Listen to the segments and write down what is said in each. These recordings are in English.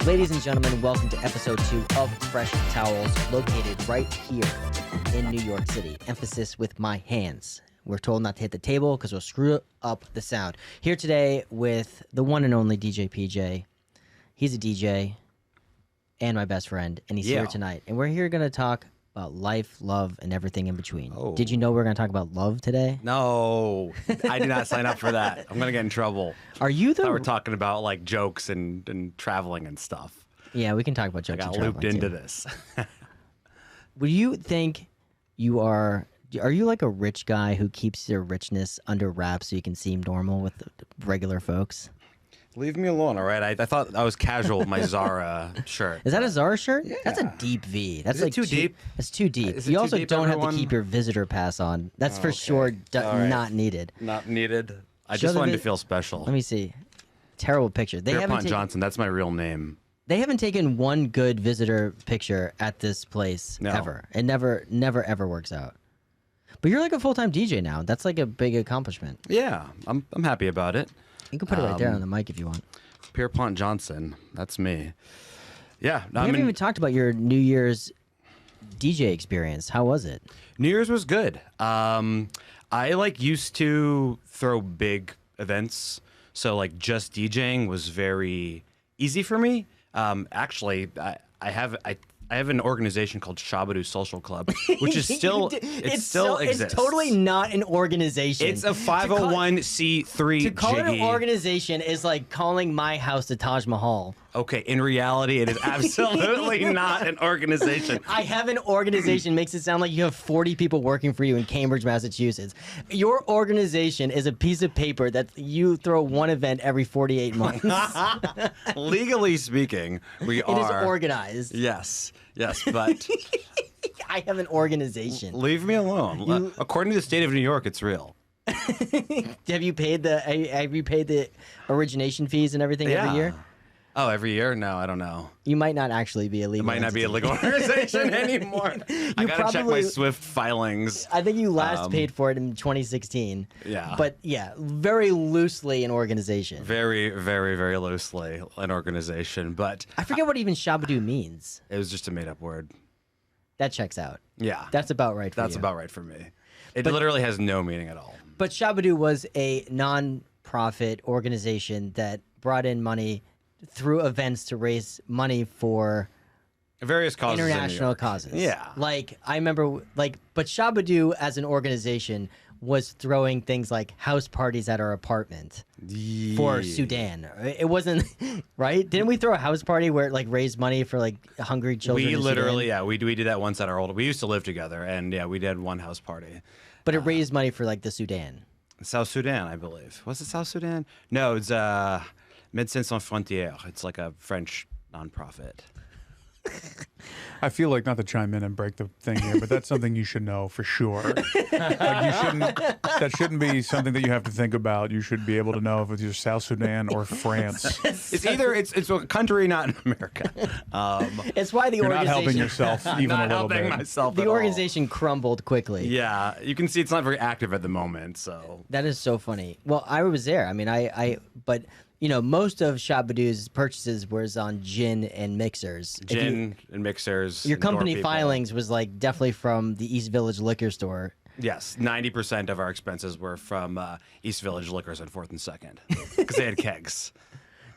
Ladies and gentlemen, welcome to episode 2 of Fresh Towels, located right here in New York City. Emphasis with my hands. We're told not to hit the table because we'll screw up the sound. Here today with the one and only DJ PJ. He's a DJ and my best friend, and he's here tonight. And we're here going to talk about life, love, and everything in between. Oh. Did you know we're going to talk about love today? No, I did not sign up for that. I'm gonna get in trouble. Are you the... I thought we're talking about like jokes and traveling and stuff. Yeah, we can talk about I jokes and got looped traveling, into too. this. Would you think you are you like a rich guy who keeps their richness under wraps so you can seem normal with the regular folks? Leave me alone, all right? I thought I was casual with my Zara shirt. Is that a Zara shirt? Yeah. That's a deep V. That's Is it like too deep? It's too deep. Is it You too also deep, don't have to everyone? keep your visitor pass on. That's for Okay. sure All right. not needed. Not needed. I Show just the wanted to vi- feel special. Let me see. Terrible picture. They haven't Pierpont taken Johnson, that's my real name. they haven't taken one good visitor picture at this place No. ever. It never ever works out. But you're like a full-time DJ now. That's like a big accomplishment. Yeah, I'm happy about it. You can put it right there on the mic if you want. Pierpont Johnson, that's me. Yeah, We haven't even talked about your New Year's DJ experience. How was it? New Year's was good. I used to throw big events, so like just DJing was very easy for me. Actually, I have an organization called Shabadoo Social Club, which is still still exists. It's totally not an organization. It's a 501c3. To call it an Jiggy. organization is like calling my house the Taj Mahal. Okay, in reality, it is absolutely not an organization. I have an organization makes it sound like you have 40 people working for you in Cambridge, Massachusetts. Your organization is a piece of paper that you throw one event every 48 months. Legally speaking, we It are. is organized. Yes, but I have an organization. leave me alone. According to the state of New York, it's real. Have you paid the origination fees and everything every year? Oh, every year? No, I don't know. You might not actually be a legal It might not be a entity. legal organization anymore. I gotta check my Swift filings. I think you last paid for it in 2016. Yeah. But yeah, very loosely an organization. Very, very, very loosely an organization, but I forget what even Shabadoo means. it was just a made-up word. That checks out. Yeah, That's about right for that's you. about right for me. It literally has no meaning at all. But Shabadoo was a non-profit organization that brought in money through events to raise money for Various causes. in New international York. causes. Yeah. Like, I remember, but Shabadoo as an organization was throwing things like house parties at our apartment for Sudan. It wasn't, right? Didn't we throw a house party where it like raised money for like hungry children We in literally, Sudan? yeah, we did that once at our old. We used to live together, and yeah, we did one house party. But it raised money for like the Sudan. South Sudan, I believe. Was it South Sudan? No, it's Médecins Sans Frontières. It's like a French nonprofit. I feel like not to chime in and break the thing here, but that's something you should know for sure. Like you shouldn't. That shouldn't be something that you have to think about. You should be able to know if it's either South Sudan or France. It's either it's a country, not in America. It's why the You're not organization helping yourself even not a little helping bit. myself. the at all. organization crumbled quickly. Yeah, you can see it's not very active at the moment. So That is so funny. Well, I was there. I mean, but you know, most of Shabadoo's purchases was on gin and mixers. If gin and mixers. your and door company people. filings was like definitely from the East Village liquor store. Yes, 90% of our expenses were from East Village Liquors on 4th and 2nd because they had kegs.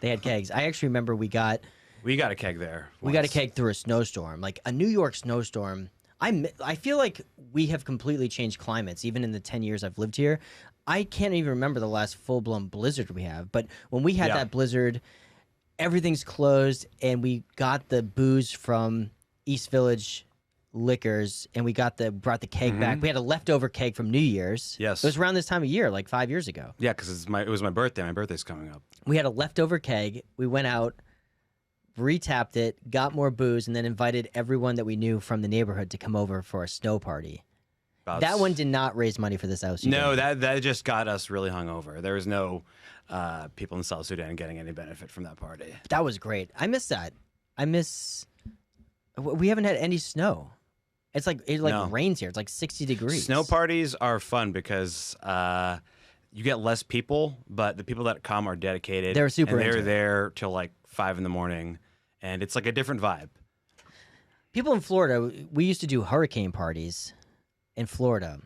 They had kegs. I actually remember we got a keg there. a once. keg through a snowstorm, like a New York snowstorm. I feel like we have completely changed climates, even in the 10 years I've lived here. I can't even remember the last full-blown blizzard we have. But when we had Yeah. that blizzard, everything's closed, and we got the booze from East Village Liquors, and we brought the keg back. We had a leftover keg from New Year's. Yes. It was around this time of year, like 5 years ago. Yeah, because it was my birthday. My birthday's coming up. We had a leftover keg. We went out, retapped it, got more booze, and then invited everyone that we knew from the neighborhood to come over for a snow party. About- That one did not raise money for the South Sudan. No, that just got us really hungover. There was no people in South Sudan getting any benefit from that party. That was great. I miss that. We haven't had any snow. It's like No. rains here. It's like 60 degrees. Snow parties are fun because you get less people, but the people that come are dedicated. They're super And they're into it. there till like 5 in the morning, and it's like a different vibe. People in Florida, we used to do hurricane parties in Florida,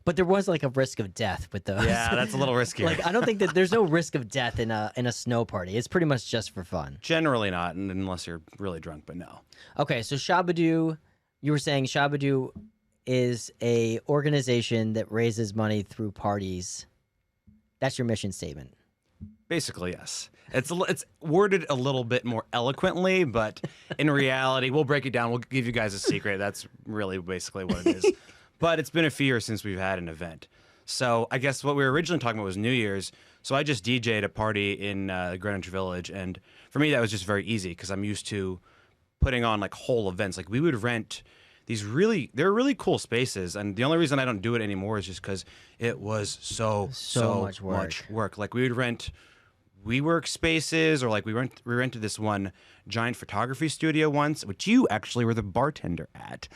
but there was like a risk of death with those. Yeah, that's a little riskier. Like I don't think that there's no risk of death in a snow party. It's pretty much just for fun. Generally not, unless you're really drunk, but no. Okay, so Shabadoo, you were saying Shabadoo is a organization that raises money through parties. That's your mission statement. Basically, yes. It's worded a little bit more eloquently, but in reality, we'll break it down. We'll give you guys a secret. That's really basically what it is. But it's been a few years since we've had an event. So I guess what we were originally talking about was New Year's. So I just DJ'd a party in Greenwich Village, and for me that was just very easy because I'm used to putting on like whole events. Like we would rent they're really cool spaces, and the only reason I don't do it anymore is just because it was so much work. Like we would rent WeWork spaces, or like we rented this one giant photography studio once, which you actually were the bartender at.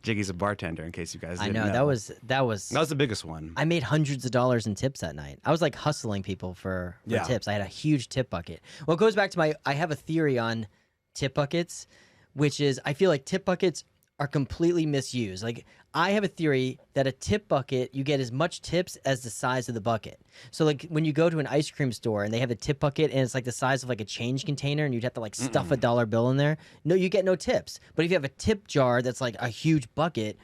Jiggy's a bartender, in case you guys didn't know. That was That was the biggest one. I made hundreds of dollars in tips that night. I was like hustling people for tips. I had a huge tip bucket. Well, it goes back to I have a theory on tip buckets, which is I feel like tip buckets are completely misused. Like I have a theory that a tip bucket, you get as much tips as the size of the bucket. So like when you go to an ice cream store and they have a tip bucket and it's like the size of like a change container and you'd have to like stuff a dollar bill in there, no, you get no tips. But if you have a tip jar that's like a huge bucket,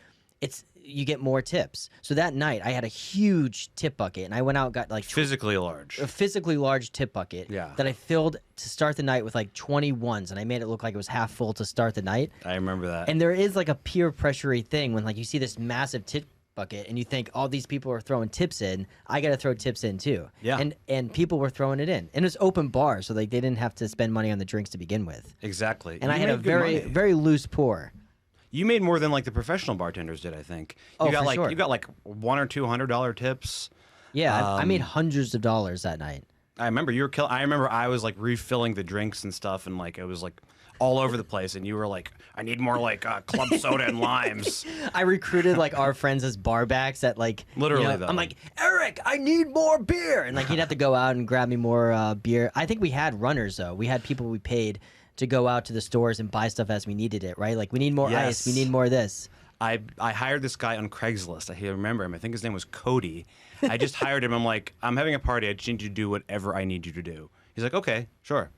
you get more tips. So that night I had a huge tip bucket and I went out and got like physically large. A physically large tip bucket that I filled to start the night with like 20 ones, and I made it look like it was half full to start the night. I remember that. And there is like a peer pressure-y thing when like you see this massive tip bucket and you think all these people are throwing tips in, I got to throw tips in too. Yeah. And people were throwing it in. And it was open bar, so like they didn't have to spend money on the drinks to begin with. Exactly. And I had a very loose pour. You made more than like the professional bartenders did, I think. You got sure. You got like $100 or $200 tips. Yeah, I made hundreds of dollars that night. I remember you were I remember I was like refilling the drinks and stuff, and like it was like all over the place, and you were like, I need more like club soda and limes. I recruited like our friends as barbacks at like literally though. I'm like, Eric, I need more beer, and like he'd have to go out and grab me more beer. I think we had runners though. We had people we paid to go out to the stores and buy stuff as we needed it, right? Like we need more ice, we need more of this. I hired this guy on Craigslist. I remember him. I think his name was Cody. I just hired him. I'm like, I'm having a party. I just need you to do whatever I need you to do. He's like, okay, sure.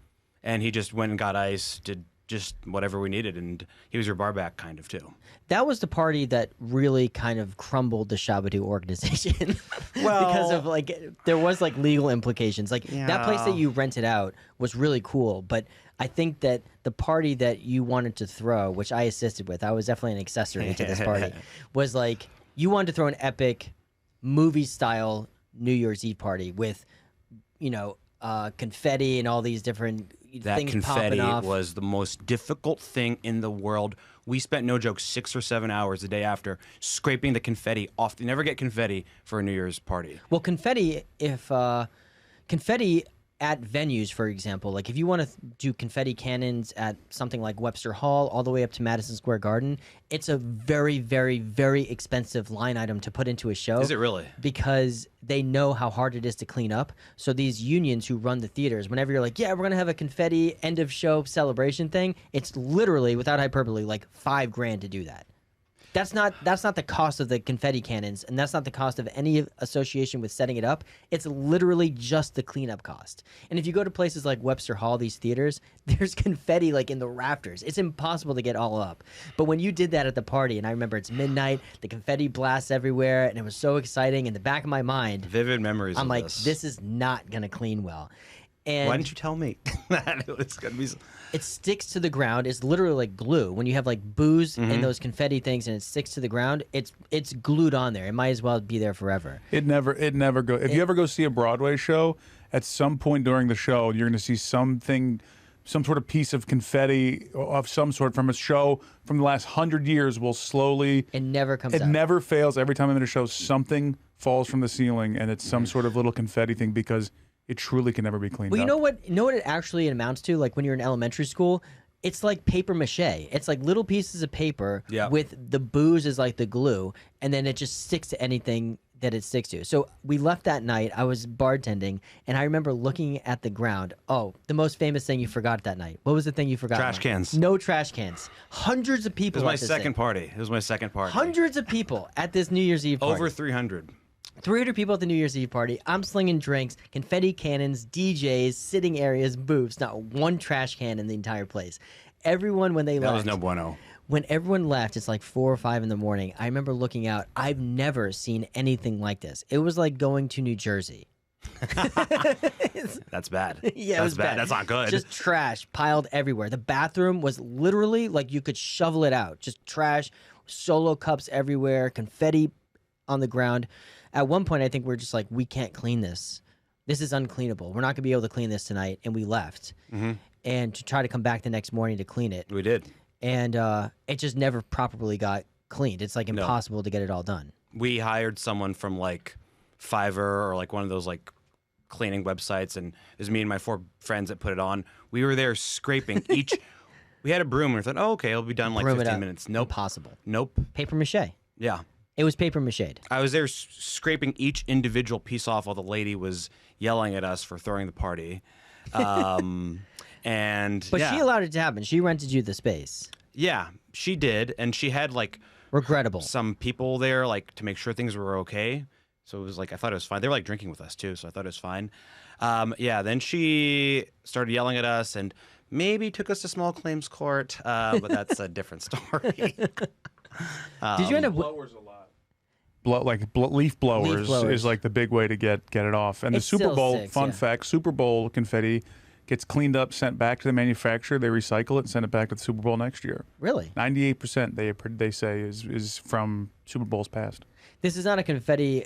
And he just went and got ice, did just whatever we needed, and he was your barback kind of too. That was the party that really kind of crumbled the Shabadoo organization. Well, because of like there was like legal implications. Like that place that you rented out was really cool, but I think that the party that you wanted to throw, which I assisted with, I was definitely an accessory to this party, was like you wanted to throw an epic movie style New Year's Eve party with, confetti and all these different things popping off. That confetti was the most difficult thing in the world. We spent, no joke, 6 or 7 hours the day after scraping the confetti off. You never get confetti for a New Year's party. Well, confetti at venues, for example, like if you want to do confetti cannons at something like Webster Hall all the way up to Madison Square Garden, it's a very, very, very expensive line item to put into a show. Is it really? Because they know how hard it is to clean up. So these unions who run the theaters, whenever you're like, yeah, we're going to have a confetti end of show celebration thing, it's literally, without hyperbole, like $5,000 to do that. That's not the cost of the confetti cannons, and that's not the cost of any association with setting it up. It's literally just the cleanup cost. And if you go to places like Webster Hall, these theaters, there's confetti like in the rafters. It's impossible to get all up. But when you did that at the party, and I remember it's midnight, the confetti blasts everywhere, and it was so exciting. In the back of my mind, vivid memories. I'm like, this is not gonna clean well. And why didn't you tell me that it was gonna be? It sticks to the ground. It's literally like glue. When you have like booze and those confetti things, and it sticks to the ground, it's glued on there. It might as well be there forever. It never go. If you ever go see a Broadway show, at some point during the show, you're going to see some sort of piece of confetti of some sort from a show from the last 100 years will slowly. It never comes out. It never fails. Every time I'm in a show, something falls from the ceiling, and it's some sort of little confetti thing because it truly can never be cleaned up. You know what it actually amounts to? Like when you're in elementary school, it's like paper mache. It's like little pieces of paper with the booze as like the glue, and then it just sticks to anything that it sticks to. So we left that night. I was bartending, and I remember looking at the ground. Oh, the most famous thing you forgot that night. What was the thing you forgot? Trash cans. No trash cans. Hundreds of people. It was my at this second thing. party. It was my second party. Hundreds of people at this New Year's Eve party. Over 300. 300 people at the New Year's Eve party. I'm slinging drinks, confetti cannons, DJs, sitting areas, booths. Not one trash can in the entire place. Everyone, when they That left. was no bueno. When everyone left, it's like 4 or 5 in the morning. I remember looking out. I've never seen anything like this. It was like going to New Jersey. That's bad. Yeah, it That's was bad. That's not good. Just trash piled everywhere. The bathroom was literally like you could shovel it out. Just trash, solo cups everywhere, confetti on the ground. At one point, I think we're just like, we can't clean this. This is uncleanable. We're not going to be able to clean this tonight. And we left. And to try to come back the next morning to clean it. We did. And it just never properly got cleaned. It's like impossible to get it all done. We hired someone from like Fiverr or like one of those like cleaning websites, and it was me and my 4 friends that put it on. We were there scraping each. We had a broom and we thought, oh, okay, it'll be done in like Broom it 15 up. minutes. Nope. Impossible. Nope. Paper mache. Yeah. It was paper mache. I was there scraping each individual piece off while the lady was yelling at us for throwing the party. And But yeah. she allowed it to happen. She rented you the space. Yeah, she did. And she had like Regrettable. some people there like to make sure things were okay. So it was like, I thought it was fine. They were like drinking with us too, so I thought it was fine. Yeah, then she started yelling at us and maybe took us to small claims court, but that's a different story. Did you end up? Blowers a lot. Leaf blowers blowers. is like the big way to get it off. And It's the Super still Bowl, six, fun yeah. fact, Super Bowl confetti gets cleaned up, sent back to the manufacturer. They recycle it and send it back to the Super Bowl next year. Really? 98% they say is from Super Bowls past. This is not a confetti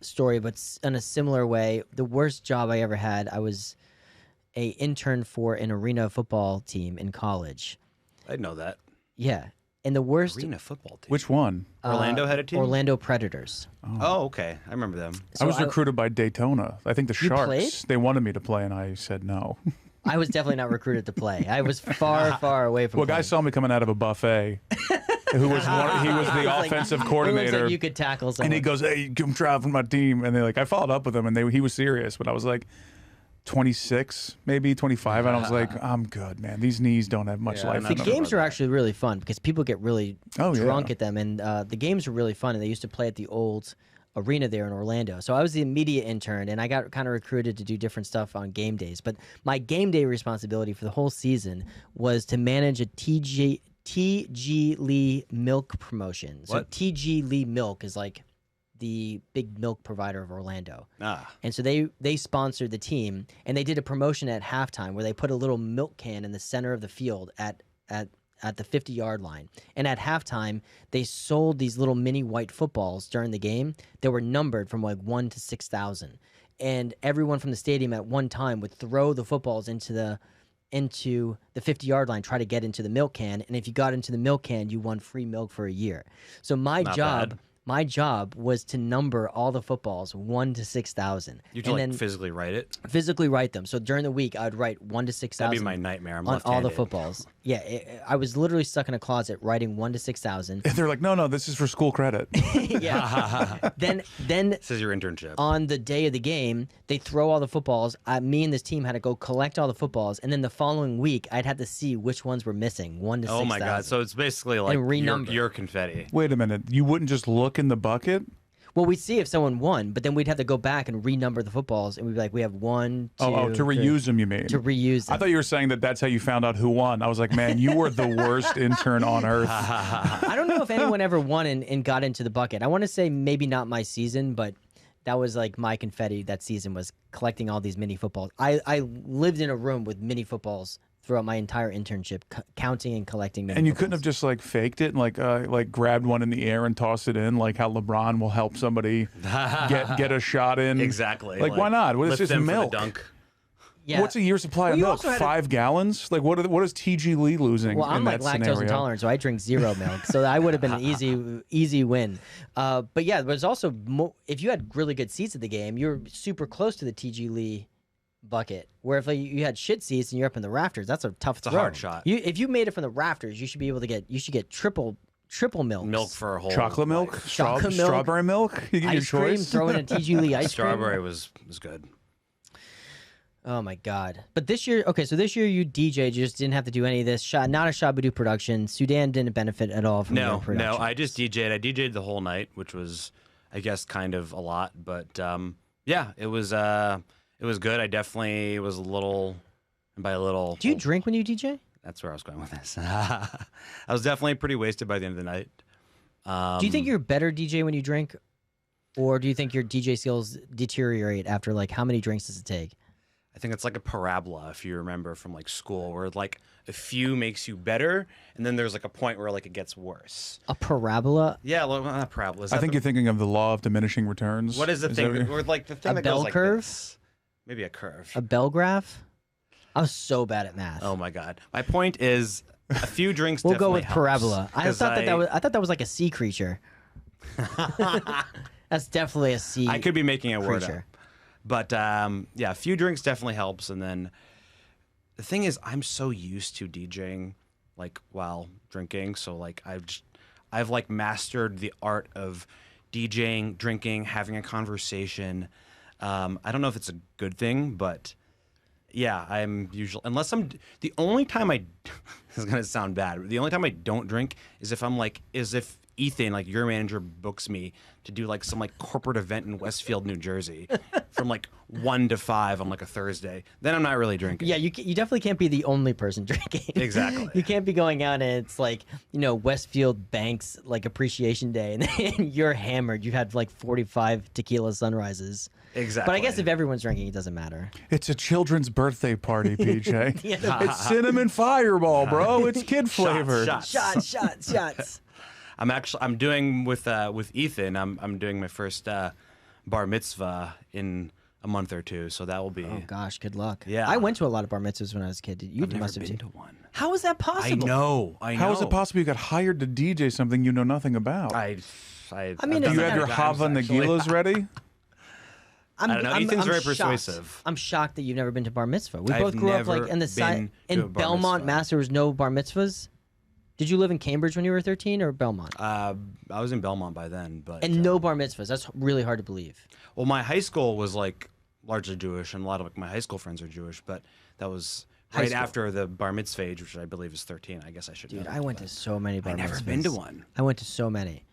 story, but in a similar way, the worst job I ever had, I was a intern for an arena football team in college. I know that. Yeah. And the worst Arena football team. Which one? Orlando had a team? Orlando Predators. Oh, okay. I remember them. I was I- recruited by Daytona. I think the You Sharks. played? They wanted me to play, and I said no. I was definitely not recruited to play. I was far, far away from Well, playing. guys saw me coming out of a buffet. He was the Like, offensive It looks coordinator. like you could tackle someone. And he goes, "Hey, come try out for my team." And I followed up with him, and he was serious. But I was like 26, maybe 25, and I was like, "I'm good, man. These knees don't have much Yeah, life." I'm The in them." games are actually really fun because people get really drunk yeah. at them, and the games are really fun. And they used to play at the old arena there in Orlando. So I was the immediate intern, and I got kind of recruited to do different stuff on game days. But my game day responsibility for the whole season was to manage a TG Lee milk promotion. So What? TG Lee Milk is like the big milk provider of Orlando. Ah. And so they sponsored the team, and they did a promotion at halftime where they put a little milk can in the center of the field at the 50-yard line. And at halftime, they sold these little mini white footballs during the game that were numbered from like 1 to 6,000. And everyone from the stadium at one time would throw the footballs into the 50-yard line, try to get into the milk can. And if you got into the milk can, you won free milk for a year. So my Not job bad. My job was to number all the footballs 1 to 6,000. You have to like physically write it? Physically write them. So during the week, I'd write 1 to 6,000. That'd be my nightmare. I'm on all the left-handed. footballs. Yeah, I was literally stuck in a closet writing 1 to 6,000. And they're like, "No, this is for school credit." Yeah. then This is your internship. on the day of the game, they throw all the footballs. Me and this team had to go collect all the footballs, and then the following week, I'd have to see which ones were missing. 1 to 6,000. Oh my god! So it's basically like renumber. your confetti. Wait a minute. You wouldn't just look in the bucket? Well, we'd see if someone won, but then we'd have to go back and renumber the footballs, and we'd be like, we have 1, 2, To 3. reuse them, you mean? To reuse them. I thought you were saying that's how you found out who won. I was like, man, you were the worst intern on earth. I don't know if anyone ever won and got into the bucket. I want to say maybe not my season, but that was like my confetti that season was collecting all these mini footballs. I lived in a room with mini footballs throughout my entire internship, counting and collecting mini And you footballs. couldn't have just like faked it and like grabbed one in the air and tossed it in, like how LeBron will help somebody get a shot in. Exactly. Like why not? What is lift this them for the milk? dunk. Yeah. What's a year's supply of you milk? also had 5 gallons? Like what is TG Lee losing Well, in I'm like that lactose scenario? intolerant, so I drink zero milk. So that would have been an easy win. But yeah, there's also if you had really good seats at the game, you're super close to the TG Lee bucket. Where if you had shit seats and you're up in the rafters, that's a tough It's a throw. hard shot. If you made it from the rafters, you should be able to get triple triple milk. Milk for a whole Chocolate milk, life. Chocolate milk, strawberry milk. You get ice your cream, choice. throw in a TG Lee ice cream. Strawberry was good. Oh my god! But this year, okay, so this year you DJ just didn't have to do any of this. Not a Shabadoo production. Sudan didn't benefit at all from your No, production. I just DJ'd. I DJ'd the whole night, which was, I guess, kind of a lot. But yeah, it was good. I definitely was a little, and by a little. Do you drink when you DJ? That's where I was going with this. I was definitely pretty wasted by the end of the night. Do you think you're a better DJ when you drink, or do you think your DJ skills deteriorate after like how many drinks does it take? I think it's like a parabola, if you remember from like school, where like a few makes you better, and then there's like a point where like it gets worse. A parabola? Yeah, well, not a parabola. Is I that think the- you're thinking of the law of diminishing returns. What is the that thing? what you're- Or like the thing A that bell goes like curve? this. Maybe a curve. A bell graph? I was so bad at math. Oh my god. My point is, a few drinks. We'll go definitely with helps, parabola. I 'cause thought that was like a sea creature. That's definitely a sea. I could be making a word up. creature. But yeah, a few drinks definitely helps. And then the thing is, I'm so used to DJing like while drinking. So like I've like mastered the art of DJing, drinking, having a conversation. I don't know if it's a good thing, but yeah, I'm usually, unless I'm, the only time I, this is going to sound bad, the only time I don't drink is if Ethan, like your manager, books me to do like some like corporate event in Westfield, New Jersey from like 1 to 5 on like a Thursday. Then I'm not really drinking. Yeah, you definitely can't be the only person drinking. Exactly. You can't be going out and it's like, Westfield Banks like appreciation day and then you're hammered. You've had like 45 tequila sunrises. Exactly. But I guess if everyone's drinking, it doesn't matter. It's a children's birthday party, PJ. It's cinnamon fireball, bro. It's kid flavored. shots. Shots. I'm doing with Ethan. I'm doing my first bar mitzvah in a month or two, so that will be. Oh gosh, good luck. Yeah. I went to a lot of bar mitzvahs when I was a kid. You I've never must have been too. to one. How is that possible? I know. How is it possible you got hired to DJ something you know nothing about? I mean, Do it's you not have your times, Hava Nagilas ready? I don't know. Ethan's very shocked. persuasive. I'm shocked that you've never been to bar mitzvah. We I've both grew up like never in the side been to a in bar Belmont, mitzvah. Mass. There was no bar mitzvahs. Did you live in Cambridge when you were 13 or Belmont? I was in Belmont by then, but And no bar mitzvahs. That's really hard to believe. Well, my high school was like largely Jewish, and a lot of like, my high school friends are Jewish, but that was High right school. after the bar mitzvah age, which I believe is 13. I guess I should. Dude, know I that, went to but so many bar I've never mitzvahs. been to one. I went to so many.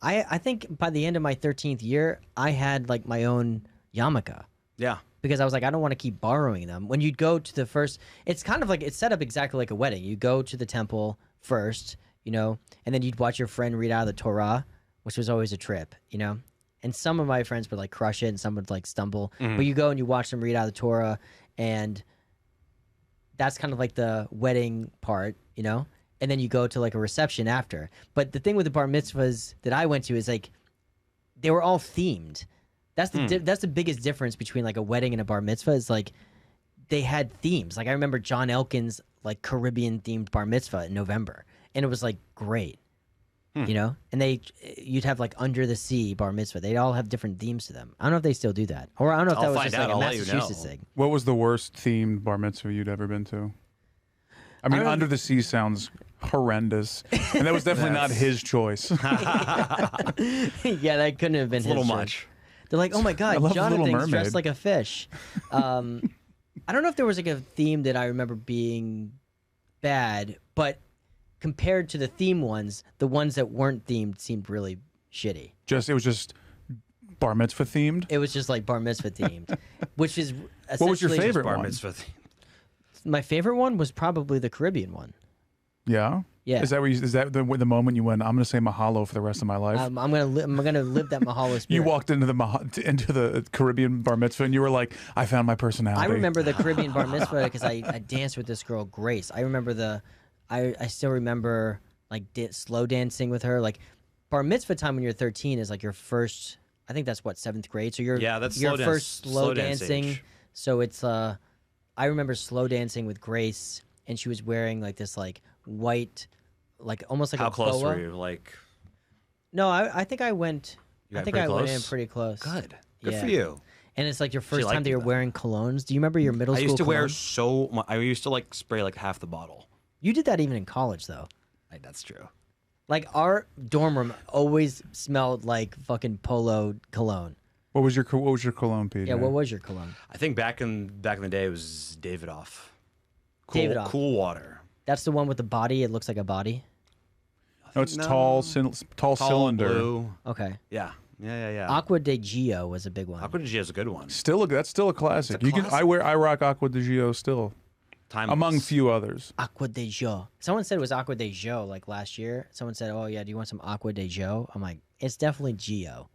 I think by the end of my 13th year, I had like my own yarmulke. Yeah. Because I was like, I don't want to keep borrowing them. When you'd go to the first, it's kind of like, it's set up exactly like a wedding. You go to the temple first, and then you'd watch your friend read out of the Torah, which was always a trip, And some of my friends would like crush it and some would like stumble. Mm-hmm. But you go and you watch them read out of the Torah, and that's kind of like the wedding part, And then you go to like a reception after. But the thing with the bar mitzvahs that I went to is like, they were all themed. That's the biggest difference between like a wedding and a bar mitzvah is like they had themes. Like I remember John Elkin's like Caribbean themed bar mitzvah in November, and it was like great, And you'd have like Under the Sea bar mitzvah. They'd all have different themes to them. I don't know if they still do that, or I don't know if that I'll was find just out. like a I'll let you know. Massachusetts thing. What was the worst themed bar mitzvah you'd ever been to? I mean, don't know. Under the Sea sounds horrendous, and that was definitely not his choice. Yeah, that couldn't have been It's a little his choice. much. They're like, oh my I god, love Little Jonathan's dressed Mermaid. like a fish. I don't know if there was like a theme that I remember being bad, but compared to the theme ones, the ones that weren't themed seemed really shitty. It was just bar mitzvah themed. It was just like bar mitzvah themed, which is What was your essentially- favorite Bar one? mitzvah. My favorite one was probably the Caribbean one. Yeah. Yeah. Is that the moment you went? I'm going to say mahalo for the rest of my life. I'm gonna live that Mahalo spirit. You walked into the Caribbean bar mitzvah and you were like, I found my personality. I remember the Caribbean bar mitzvah because I danced with this girl Grace. I remember I still remember like slow dancing with her. Like bar mitzvah time when you're 13 is like your first. I think that's what 7th grade. So That's your slow dance- first slow dance dancing. age. So it's I remember slow dancing with Grace, and she was wearing like this like white, like almost like How a close boa. were you? Like, No, I think I went. You I got think pretty I went in close? pretty close. good Yeah. for you. And it's like your first time liked that it, you're though. wearing colognes. Do you remember your middle I school? used to wear cologne? so much. I used to like spray like half the bottle. You did that even in college, though. That's true. Like our dorm room always smelled like fucking Polo cologne. What was your cologne, PJ? Yeah, what was your cologne? I think back in the day it was Davidoff. Davidoff. Cool water. That's the one with the body. It looks like a body. No, it's No. tall cylinder. Blue. Okay. Yeah. Yeah. Aqua de Gio was a big one. Aqua di Gio is a good one. That's still a classic. It's a classic. I rock Aqua di Gio still, Timeless. among few others. Aqua de Gio. Someone said it was Aqua de Gio like last year. Someone said, "Oh yeah, do you want some Aqua de Gio?" I'm like, "It's definitely Gio."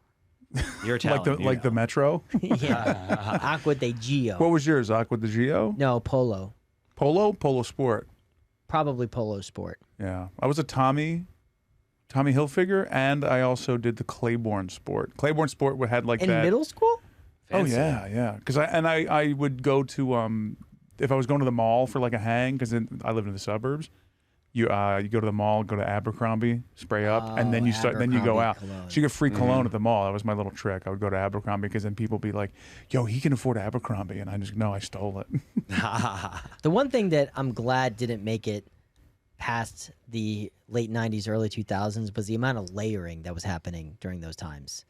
You're Italian. Like the Metro. Yeah. Aqua de Gio. What was yours? Aqua di Gio? No, Polo. Polo Sport. Probably Polo Sport. Yeah, I was a Tommy Hilfiger, and I also did the Claiborne Sport. Claiborne Sport had like In that. middle school? Fancy. Oh yeah. Because I would go to if I was going to the mall for like a hang, because I lived in the suburbs. You go to the mall, go to Abercrombie, spray up, and then you go Abercrombie out. cologne. So you get free cologne at the mall. That was my little trick. I would go to Abercrombie because then people be like, "Yo, he can afford Abercrombie," and I just no, I stole it. The one thing that I'm glad didn't make it past the late 90s, early 2000s was the amount of layering that was happening during those times.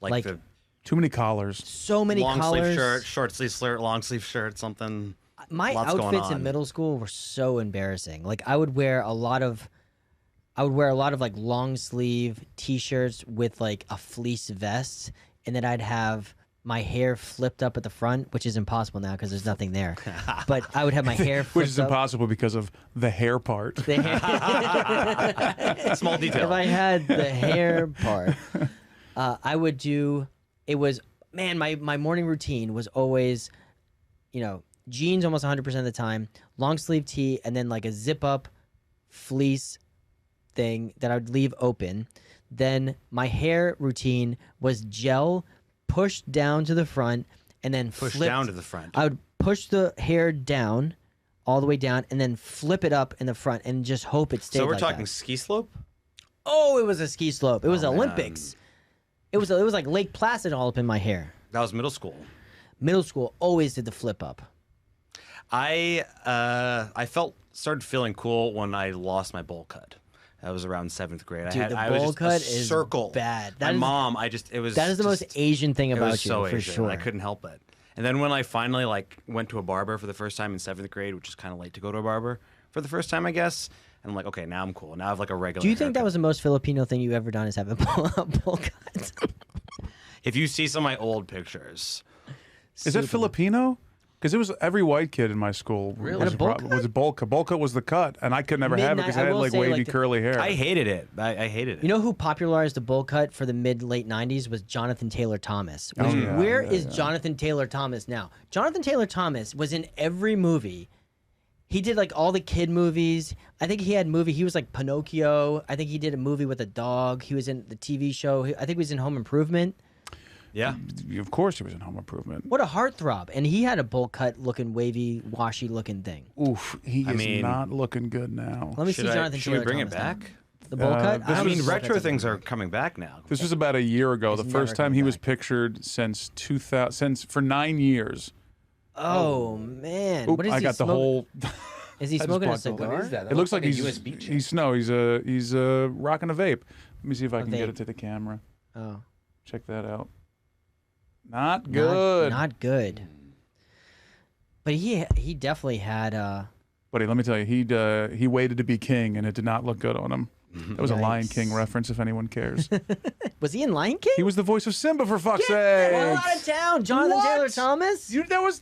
Like like- the Too many collars. So many long colors. sleeve shirt, short sleeve shirt, long sleeve shirt, something. My Lots going outfits in on. middle school were so embarrassing. Like I would wear a lot of like long sleeve t-shirts with like a fleece vest, and then I'd have my hair flipped up at the front, which is impossible now because there's nothing there. But I would have my hair flipped Which is up. impossible because of the hair part. The hair- Small detail. If I had the hair part, I would do. It was my morning routine was always, jeans almost 100% of the time, long sleeve tee, and then like a zip up fleece thing that I would leave open. Then my hair routine was gel pushed down to the front and then Push flipped. down to the front. I would push the hair down, all the way down, and then flip it up in the front and just hope it stayed. So we're like talking that. ski slope? Oh, it was a ski slope. It was Oh, man. Olympics. It was like Lake Placid all up in my hair. That was middle school. Middle school always did the flip up. I started feeling cool when I lost my bowl cut. That was around 7th grade. Dude, the I was bowl just cut a is circle. bad. My That is- mom, it was That is the most just- Asian thing it about was you, so for Asian. sure. I couldn't help it. And then when I finally went to a barber for the first time in 7th grade, which is kind of late to go to a barber for the first time, I guess. And I'm like, okay, now I'm cool. Now I have like a regular. Do you think that haircut. was the most Filipino thing you've ever done? Is have a bowl cut? If you see some of my old pictures, Is that Filipino? Because it was every white kid in my school Really? was Had a bowl was a bowl cut. Bowl cut was the cut, and I could never have it because I I had will like say, wavy like, the- curly hair. I hated it. I hated it. You know who popularized the bowl cut for the mid-late 90s was Jonathan Taylor Thomas. Oh, yeah, Where yeah, is yeah. Jonathan Taylor Thomas now? Jonathan Taylor Thomas was in every movie. He did like all the kid movies. I think he was like Pinocchio. I think he did a movie with a dog. He was in the TV show. I think he was in Home Improvement. Yeah. Of course, he was in Home Improvement. What a heartthrob. And he had a bowl cut looking wavy, washy looking thing. Oof, he is mean- not looking good now. Let me see Jonathan Should Taylor we bring Thomas it now. back? The bowl cut? this I don't mean, know if retro that's a things bowl are cut. coming back now. This was about a year ago. He's The never first time coming he was back. pictured since 2000, for 9 years. Oh, man. Oop, What is I he got the smoking? whole. Is he I just smoking a blocked the- cigar? What is that? It looks like a he's USB chip. he's rocking a vape. Let me see if I can get vape. it to the camera. Oh. Check that out. Not good. Not good. But he definitely had Buddy, let me tell you, he waited to be king, and it did not look good on him. That was a Lion Yikes. King reference, if anyone cares. was he in Lion King? He was the voice of Simba, for fuck's Get the hell sake. out of town, Jonathan What? Taylor Thomas.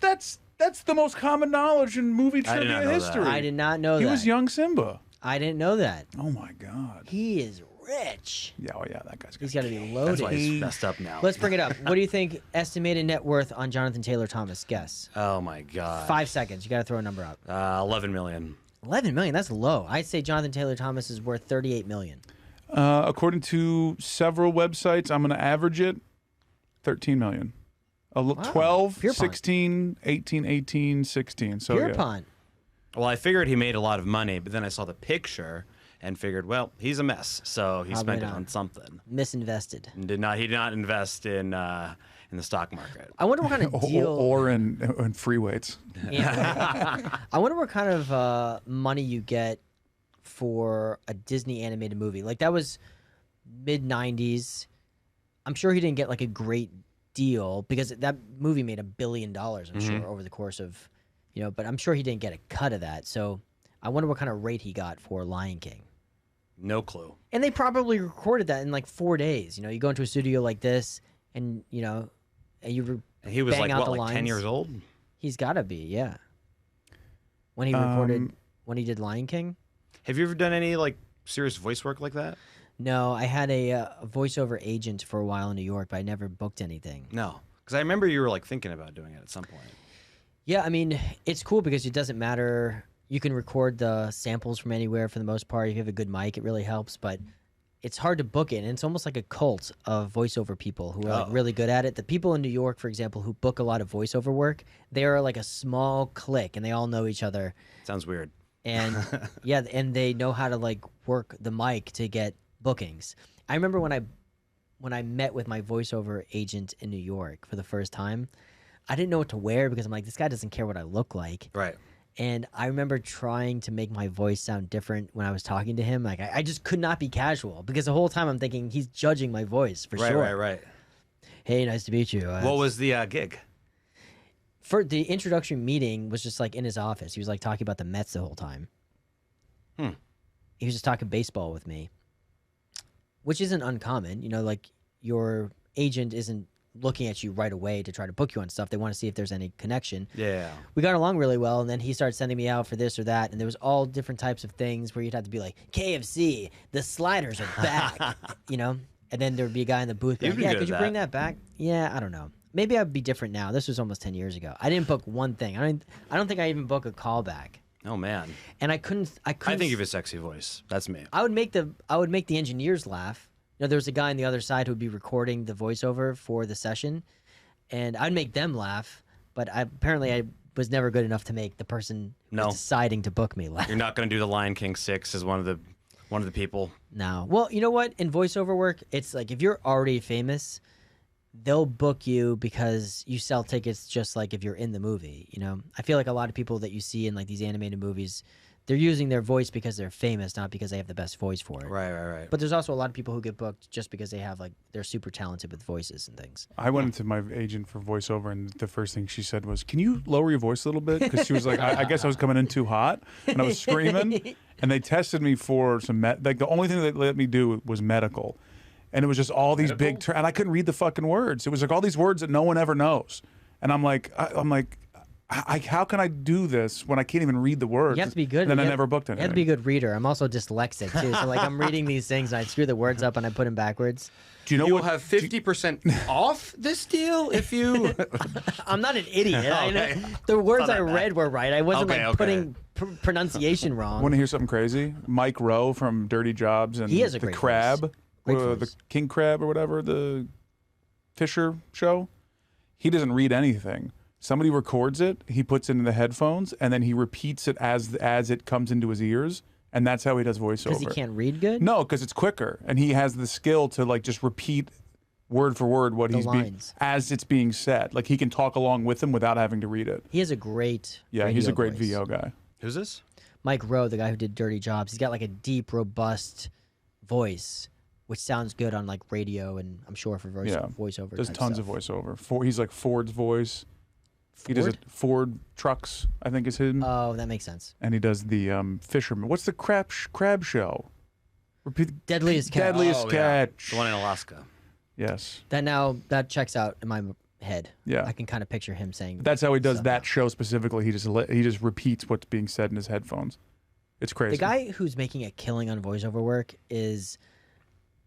That's the most common knowledge in movie I did trivia not know that. history. I did not know He that. was young Simba. I didn't know that. Oh my god. He is rich. Yeah, oh yeah, that guy's He's good. got to be That's loaded. why he's messed up now. Let's bring it up. What do you think estimated net worth on Jonathan Taylor Thomas? Guess. Oh my God. 5 seconds. You got to throw a number out. 11 million. 11 million. That's low. I'd say Jonathan Taylor Thomas is worth 38 million. According to several websites, I'm going to average it 13 million. 12, Pierpont. 16, 18, 18, 16. So yeah. Pierpont. Well, I figured he made a lot of money, but then I saw the picture and figured, well, he's a mess, so he Probably spent it not. on something. Misinvested. And he did not invest in the stock market. I wonder what kind of deal. Or in free weights. Yeah. I wonder what kind of money you get for a Disney animated movie. Like that was mid 90s. I'm sure he didn't get like a great deal because that movie made $1 billion, I'm sure, over the course of, but I'm sure he didn't get a cut of that. So I wonder what kind of rate he got for Lion King. No clue. And they probably recorded that in like 4 days. You go into a studio like this and, and you And he was bang like, out what, the like 10 lines. years old? He's got to be, yeah. When he recorded, when he did Lion King? Have you ever done any like serious voice work like that? No, I had a voiceover agent for a while in New York, but I never booked anything. No, because I remember you were like thinking about doing it at some point. Yeah, I mean, it's cool because it doesn't matter. You can record the samples from anywhere for the most part. If you have a good mic, it really helps, but it's hard to book it. And it's almost like a cult of voiceover people who are like really good at it. The people in New York, for example, who book a lot of voiceover work, they are like a small clique and they all know each other. Sounds weird. And yeah, and they know how to like work the mic to get bookings. I remember when I met with my voiceover agent in New York for the first time, I didn't know what to wear because I'm like, this guy doesn't care what I look like. Right. And I remember trying to make my voice sound different when I was talking to him. Like I just could not be casual because the whole time I'm thinking he's judging my voice for sure. Right. Hey, nice to meet you. What was the gig? For the introductory meeting was just like in his office. He was like talking about the Mets the whole time. He was just talking baseball with me, which isn't uncommon. Like your agent isn't looking at you right away to try to book you on stuff. They want to see if there's any connection. Yeah. We got along really well, and then he started sending me out for this or that, and there was all different types of things where you'd have to be like, KFC, the sliders are back, and then there'd be a guy in the booth being like, yeah, could you bring that back? Yeah, I don't know. Maybe I'd be different now. This was almost 10 years ago. I didn't book one thing. I don't think I even booked a callback. Oh man. And I couldn't. I think you have a sexy voice. That's me. I would make the engineers laugh. There was a guy on the other side who would be recording the voiceover for the session, and I'd make them laugh. But apparently I was never good enough to make the person who was deciding to book me laugh. You're not going to do the Lion King 6 as one of the people. No. Well, you know what? In voiceover work, it's like if you're already famous, they'll book you because you sell tickets just like if you're in the movie. I feel like a lot of people that you see in like these animated movies, they're using their voice because they're famous, not because they have the best voice for it. Right. But there's also a lot of people who get booked just because they have like they're super talented with voices and things. I went into my agent for voiceover, and the first thing she said was, "Can you lower your voice a little bit?" Because she was like, I guess I was coming in too hot, and I was screaming. And they tested me for some like the only thing they let me do was medical, and it was just all these big and I couldn't read the fucking words. It was like all these words that no one ever knows, and I'm like. How can I do this when I can't even read the words? You have to be good. And then I never booked anything. You have to be a good reader. I'm also dyslexic too, so like I'm reading these things and I screw the words up and I put them backwards. Do you know you what? will have 50% off this deal if you. I'm not an idiot. I know Okay. the words I read were right. I wasn't Okay, like putting pronunciation wrong. Want to hear something crazy? Mike Rowe from Dirty Jobs and He has a the great Crab, voice. Great the voice. King Crab or whatever, the Fisher show. He doesn't read anything. Somebody records it, he puts it in the headphones, and then he repeats it as it comes into his ears, and that's how he does voiceover. Because he can't read good? No, because it's quicker, and he has the skill to like just repeat word for word what he's being lines. as it's being said. Like he can talk along with him without having to read it. He has a great Yeah, radio he's a great voice. VO guy. Who's this? Mike Rowe, the guy who did Dirty Jobs, he's got like a deep, robust voice, which sounds good on like radio and I'm sure for voiceover. Does type tons stuff. of voiceover. He's like Ford's voice. He does it. Ford Trucks, I think is him. Oh, that makes sense. And he does the fisherman. What's the crab show? Repeat. Deadliest Catch. Deadliest Catch. The one in Alaska. Yes. That checks out in my head. Yeah. I can kind of picture him saying. But that's how he does stuff. that show specifically. He just repeats what's being said in his headphones. It's crazy. The guy who's making a killing on voiceover work is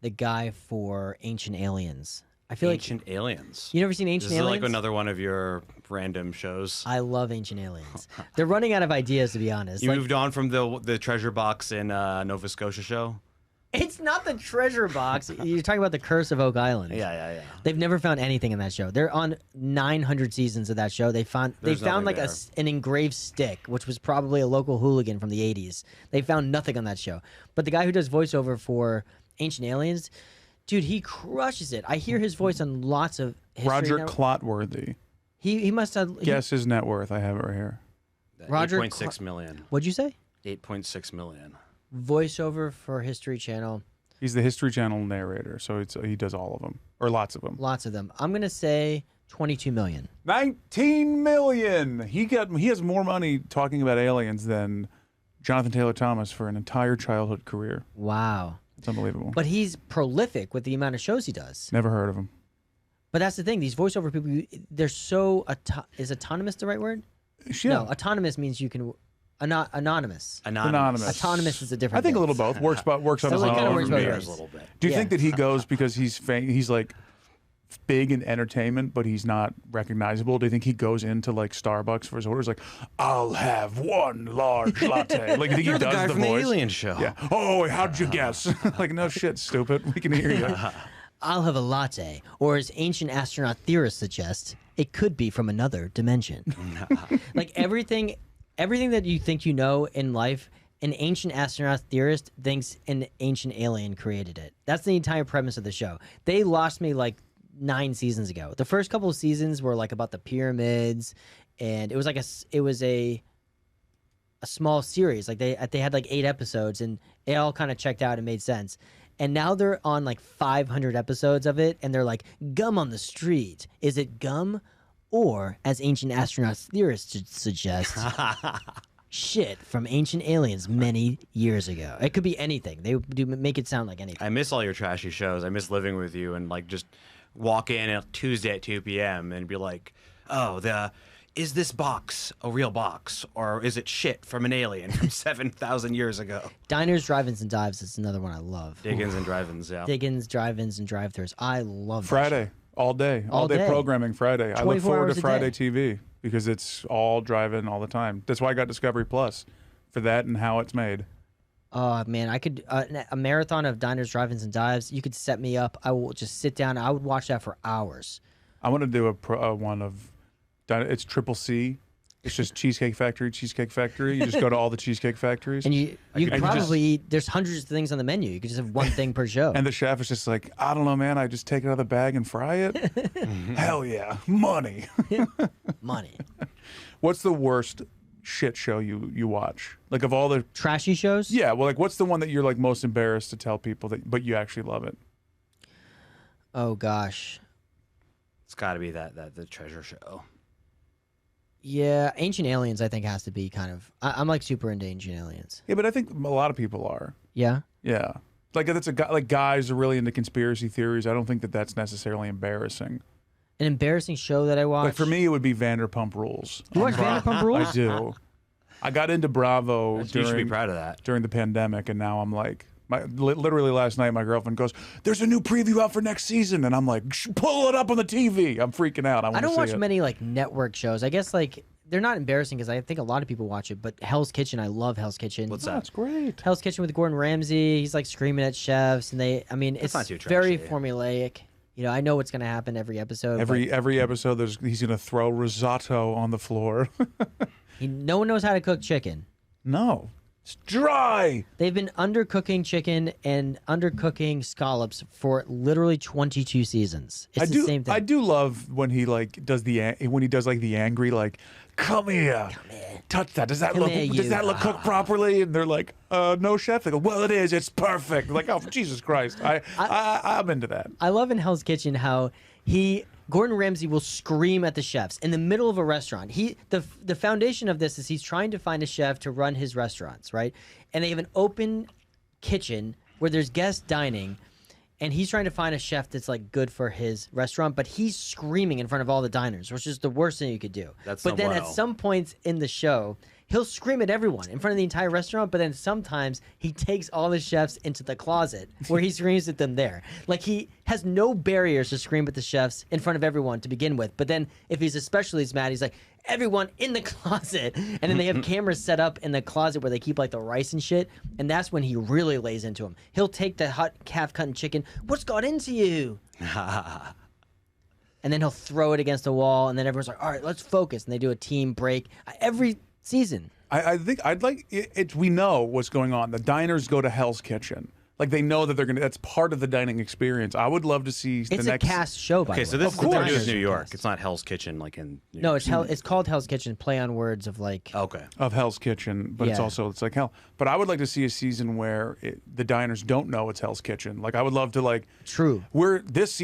the guy for Ancient Aliens. I feel Ancient Aliens. You never seen Ancient This is Aliens? like another one of your random shows. I love Ancient Aliens. They're running out of ideas, to be honest. You Like, moved on from the treasure box in Nova Scotia show? it's not the treasure box. You're talking about the Curse of Oak Island. Yeah. They've never found anything in that show. They're on 900 seasons of that show. They found There's like nothing an engraved stick, which was probably a local hooligan from the 80s. They found nothing on that show. But the guy who does voiceover for Ancient Aliens, dude, he crushes it. I hear his voice on lots of History Roger Network. Clotworthy. He must have. Guess his net worth. I have it right here. Roger 8.6 million. What'd you say? 8.6 million. voiceover for History Channel. He's the History Channel narrator, so he does all of them or lots of them. Lots of them. I'm gonna say 22 million. 19 million. He has more money talking about aliens than Jonathan Taylor Thomas for an entire childhood career. Wow. It's unbelievable. But he's prolific with the amount of shows he does. Never heard of him. But that's the thing. These voiceover people, they're so is autonomous the right word? Yeah. No, autonomous means you can anonymous. Anonymous. Autonomous is a different. I think a thing. little both. Works on his So it kinda own. works both Yeah. ways. a little bit. Do you Yeah. think that he goes because he's like big in entertainment, but he's not recognizable? Do you think he goes into like Starbucks for his orders, like, "I'll have one large latte"? Like, do you think You're he the does guy the from voice? the Alien Show. Yeah. Oh, how'd you guess? Like, no shit, stupid. We can hear you. I'll have a latte, or as ancient astronaut theorists suggest, it could be from another dimension. Like everything that you think you know in life, an ancient astronaut theorist thinks an ancient alien created it. That's the entire premise of the show. They lost me like 9 seasons ago. The first couple of seasons were like about the pyramids, and it was like a small series. Like they had like 8 episodes, and it all kind of checked out and made sense. And now they're on like 500 episodes of it, and they're like, gum on the street. Is it gum? Or, as ancient astronauts theorists suggest, shit from ancient aliens many years ago. It could be anything. They do make it sound like anything. I miss all your trashy shows. I miss living with you and like just walk in on Tuesday at 2 p.m. and be like, "Oh, is this box a real box, or is it shit from an alien from 7,000 years ago?" Diners, drive-ins, and dives is another one I love. Diggins and drive-ins, yeah. Diggins, drive-ins, and drive-thrus. I love that Friday, all day programming. Friday. I look 24 forward hours to a Friday day. TV because it's all drive-in all the time. That's why I got Discovery Plus for that and how it's made. Oh man, I could a marathon of diners, drive-ins, and dives. You could set me up. I will just sit down. I would watch that for hours. I want to do a one of. It's Triple C. It's just Cheesecake Factory. You just go to all the Cheesecake Factories. And you could and probably eat. There's hundreds of things on the menu. You could just have one thing per show. And the chef is just like, "I don't know, man. I just take it out of the bag and fry it." Hell yeah, money. Money. What's the worst shit show you watch? Like of all the Trashy shows? yeah, well, like what's the one that you're like most embarrassed to tell people that, but you actually love it? Oh gosh. It's got to be the treasure show. Yeah, Ancient Aliens I think has to be kind of. I'm like super into Ancient Aliens. Yeah, but I think a lot of people are. Yeah. Yeah, like that's a guy. Like guys are really into conspiracy theories. I don't think that that's necessarily embarrassing. An embarrassing show that I watched. Like for me, it would be Vanderpump Rules. You watch Vanderpump Rules? I do. I got into Bravo You should be during proud of that. during the pandemic, and now I'm like, literally last night, my girlfriend goes, "There's a new preview out for next season," and I'm like, "Pull it up on the TV." I'm freaking out. I don't watch many like network shows. I guess like they're not embarrassing because I think a lot of people watch it. But Hell's Kitchen, I love Hell's Kitchen. What's That's great. Hell's Kitchen with Gordon Ramsay. He's like screaming at chefs, and it's not too very trashy. formulaic. You know, I know what's gonna happen every episode. Every episode, he's gonna throw risotto on the floor. no one knows how to cook chicken. No, it's dry. They've been undercooking chicken and undercooking scallops for literally 22 seasons. It's the same thing. I do love when he like does the angry like, "Come here, touch that. Does that Come look here, does you." that look cooked properly?" And they're like, "No, chef." They go, "Well, it is. It's perfect." Like, oh Jesus Christ, I'm into that. I love in Hell's Kitchen how Gordon Ramsay will scream at the chefs in the middle of a restaurant. The foundation of this is he's trying to find a chef to run his restaurants, right? And they have an open kitchen where there's guests dining, and he's trying to find a chef that's like good for his restaurant, but he's screaming in front of all the diners, which is the worst thing you could do. But then at some points in the show, he'll scream at everyone in front of the entire restaurant, but then sometimes he takes all the chefs into the closet where he screams at them there. Like he has no barriers to scream at the chefs in front of everyone to begin with. But then if he's especially mad, he's like, "Everyone in the closet." And then they have cameras set up in the closet where they keep like the rice and shit. And that's when he really lays into him. He'll take the hot calf cutting chicken. "What's got into you?" And then he'll throw it against the wall. And then everyone's like, "All right, let's focus." And they do a team break. Every season. I think I'd like it. We know what's going on. The diners go to Hell's Kitchen. Like they know that they're gonna. That's part of the dining experience. I would love to see the It's next. a cast show, by Okay, the so way. this Of is course. New New York. It's not Hell's Kitchen like in New No, York. it's called Hell's Kitchen. Play on words of like. Okay. Of Hell's Kitchen, but Yeah. it's like hell. But I would like to see a season where the diners don't know it's Hell's Kitchen. Like I would love to like. True. We're this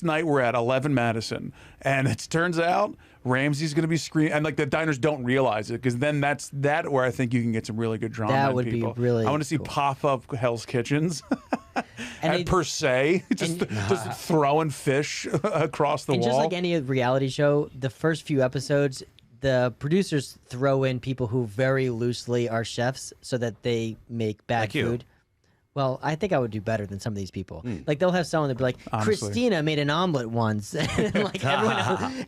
night we're at 11 Madison, and it turns out Ramsey's going to be screaming, and like the diners don't realize it because then that's where I think you can get some really good drama. That in would be people. really I want to see cool. pop up Hell's Kitchens. And And it- per se, just throwing fish across the And wall. just like any reality show, the first few episodes, the producers throw in people who very loosely are chefs so that they make bad Like you. food. Well, I think I would do better than some of these people. Like they'll have someone that be like, Honestly. Christina made an omelet once. And, like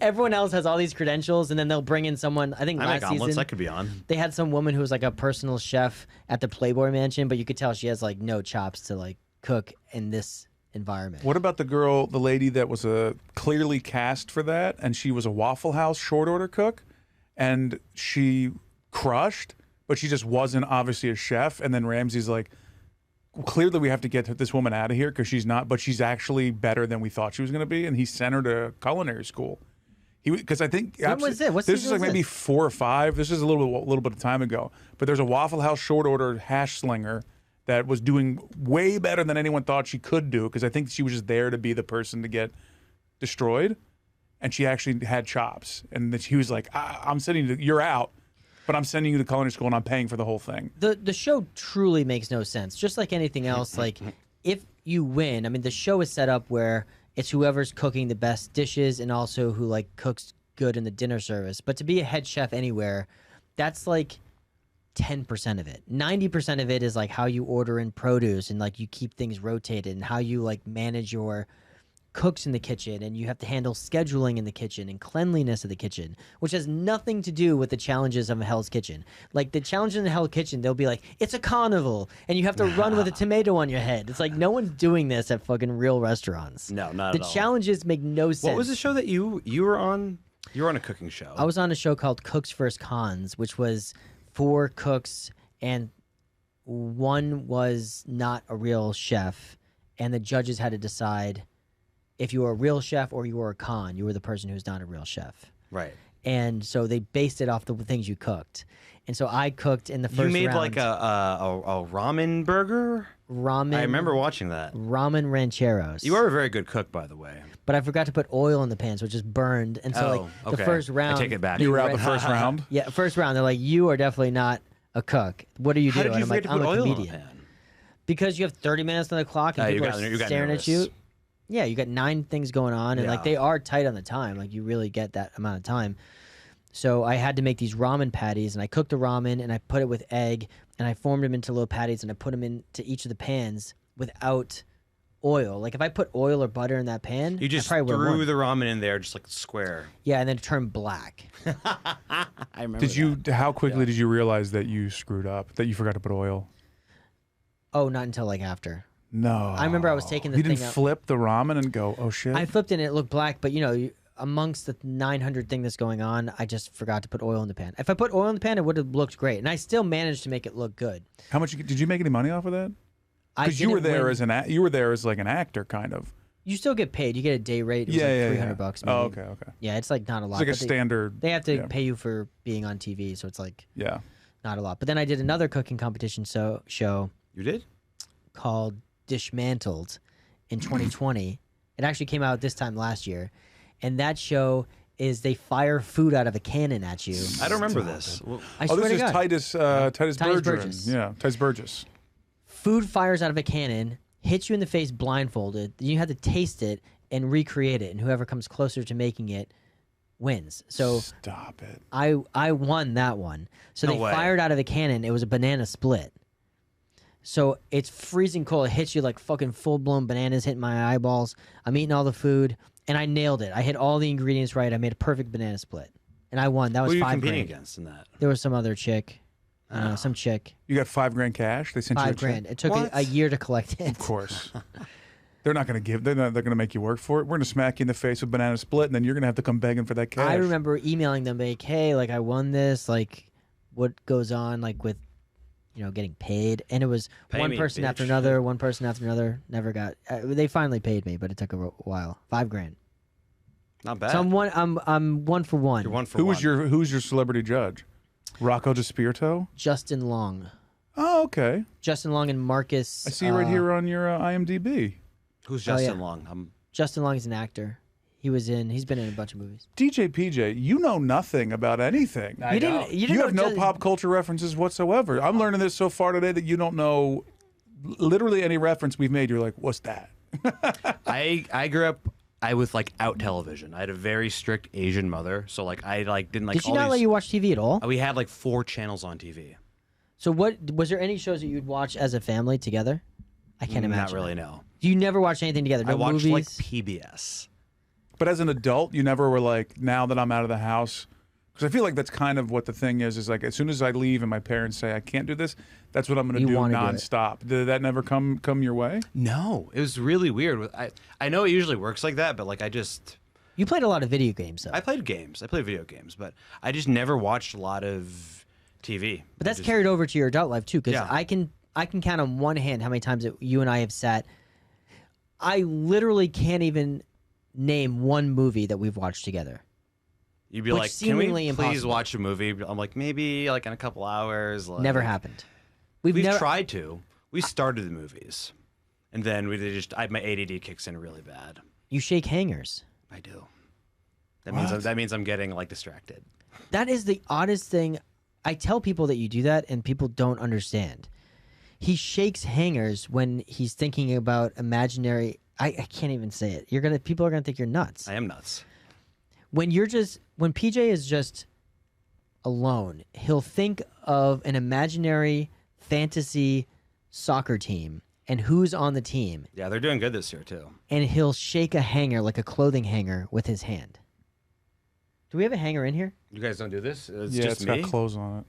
everyone else has all these credentials, and then they'll bring in someone. I think I make last omelets. season I could be on. they had some woman who was like a personal chef at the Playboy Mansion, but you could tell she has like no chops to like cook in this environment. What about the lady that was clearly cast for that, and she was a Waffle House short order cook, and she crushed, but she just wasn't obviously a chef. And then Ramsey's like, clearly we have to get this woman out of here because she's not, but she's actually better than we thought she was going to be, and he sent her to culinary school. Because I think When was it? What this season is like was maybe this? 4 or 5. This is a little bit of time ago. But there's a Waffle House short order hash slinger that was doing way better than anyone thought she could do. Because I think she was just there to be the person to get destroyed, and she actually had chops. And then she was like, "I'm sending you. You're out, but I'm sending you to culinary school, and I'm paying for the whole thing." The show truly makes no sense. Just like anything else, like if you win, I mean, the show is set up where it's whoever's cooking the best dishes and also who like cooks good in the dinner service. But to be a head chef anywhere, that's like 10% of it. 90% of it is like how you order in produce and like you keep things rotated and how you like manage your cooks in the kitchen, and you have to handle scheduling in the kitchen and cleanliness of the kitchen, which has nothing to do with the challenges of a Hell's Kitchen. Like the challenge in the Hell's Kitchen, they'll be like, it's a carnival and you have to run with a tomato on your head. It's like no one's doing this at fucking real restaurants. No, not the at all. challenges make no sense. What was the show that you were on? You were on a cooking show. I was on a show called Cooks vs. Cons, which was 4 cooks and one was not a real chef, and the judges had to decide if you were a real chef or you were a con. You were the person who's not a real chef. right. And so they based it off the things you cooked. And so I cooked in the first You made round, like a ramen burger. ramen. I remember watching that. ramen rancheros. You are a very good cook, by the way. but I forgot to put oil in the pan, so it just burned. And so Oh, like the okay. first I round, take it back. You were out Right. the first round. yeah, first round. They're like, you are definitely not a cook. What do you do? How did And you I'm forget like, to put I'm a oil in the comedian. pan? Because you have 30 minutes on the clock and You people got- are you got staring nervous. at you. Yeah, you got 9 things going on, and like Yeah. they are tight on the time. Like you really get that amount of time. So I had to make these ramen patties, and I cooked the ramen, and I put it with egg, and I formed them into little patties, and I put them into each of the pans without oil. Like if I put oil or butter in that pan, You just I probably would've threw won. the ramen in there, just like square. Yeah, and then it turned black. I remember. Did you? How quickly did you realize that you screwed up? That you forgot to put oil? Oh, not until like after. No. I remember I was taking the You thing didn't out. flip the ramen and go, "Oh shit." I flipped it and it looked black, but you know, amongst the 900 thing that's going on, I just forgot to put oil in the pan. If I put oil in the pan, it would have looked great, and I still managed to make it look good. How much did you make any money off of that? I Because you were didn't there win. as you were there as like an actor, kind of. You still get paid. You get a day rate. It was like $300 maybe. Oh, okay, okay. Yeah, it's like not a lot. It's like a but standard. they have to yeah. pay you for being on TV, so it's like Yeah. not a lot. But then I did another cooking competition show You did? called Dishmantled in 2020. It actually came out this time last year, and that show is they fire food out of a cannon at you. I don't remember this. Well, I Oh, swear this to is God. Titus Titus Bergeron. Burgess. Yeah, Titus Burgess. Food fires out of a cannon, hits you in the face blindfolded. Then you have to taste it and recreate it, and whoever comes closer to making it wins. So Stop it. I won that one. So No they way. fired out of a cannon. It was a banana split. So it's freezing cold. It hits you like fucking full blown bananas hitting my eyeballs. I'm eating all the food, and I nailed it. I hit all the ingredients right. I made a perfect banana split, and I won. That who was are you $5 competing grand. against in that? There was some other chick, some chick. You got $5,000 cash. They sent you a $5 grand. check? It took What? a year to collect it. Of course. They're not going to give. They're going to make you work for it. We're going to smack you in the face with banana split, and then you're going to have to come begging for that cash. I remember emailing them like, "Hey, like I won this. Like, what goes on like with getting paid, and it was Pay one me, person after bitch. another, one person after another. Never got. They finally paid me, but it took a while. $5,000. Not bad. So I'm one for one. You're one for Who one. was your celebrity judge? Rocco DiSpirito? Justin Long. Oh, okay. Justin Long and Marcus. I see you right here on your IMDb. Who's Oh, Justin yeah. Long? Justin Long is an actor. He's been in a bunch of movies. DJ PJ, you know nothing about anything. You didn't You know have no Ju- pop culture references whatsoever. I'm learning this so far today that you don't know literally any reference we've made. You're like, what's that? I grew up. I was like out television. I had a very strict Asian mother, so like I didn't like. Did she all not let these- you watch TV at all? We had like 4 channels on TV. So what was there any shows that you'd watch as a family together? I can't imagine. Not really. No. You never watched anything together. No I watched movies. like PBS. But as an adult, you never were like, now that I'm out of the house, because I feel like that's kind of what the thing is like as soon as I leave and my parents say I can't do this, that's what I'm going to You do wanna do it. nonstop. Did that never come your way? No, it was really weird. I know it usually works like that, but like You played a lot of video games, though. I played games. I played video games, but I just never watched a lot of TV. But that's carried over to your adult life too, because Yeah. I can count on one hand how many times that you and I have sat. I literally can't even name one movie that we've watched together. You'd be Which like, "Can we seemingly please impossible. watch a movie?" I'm like, "Maybe like in a couple hours." Like, Never happened. We've We've never. tried to. We started the movies, and then my ADD kicks in really bad. You shake hangers. I do. That means I'm getting like distracted. That is the oddest thing. I tell people that you do that, and people don't understand. He shakes hangers when he's thinking about imaginary. I can't even say it. People are gonna think you're nuts. I am nuts. When PJ is just alone, he'll think of an imaginary fantasy soccer team and who's on the team, Yeah, they're doing good this year too. and he'll shake a hanger like a clothing hanger with his hand. Do we have a hanger in here? You guys don't do this? It's Yeah, just it's me. got clothes on it.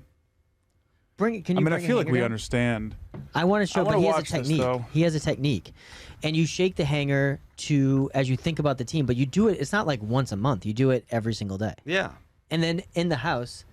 Bring it. Can I you? mean, I bring a feel like hanger we down? understand. I want to show, I but wanna he has a watch this, technique. though. He has a technique, and you shake the hanger to as you think about the team. But you do it. It's not like once a month. You do it every single day. Yeah. And then in the house,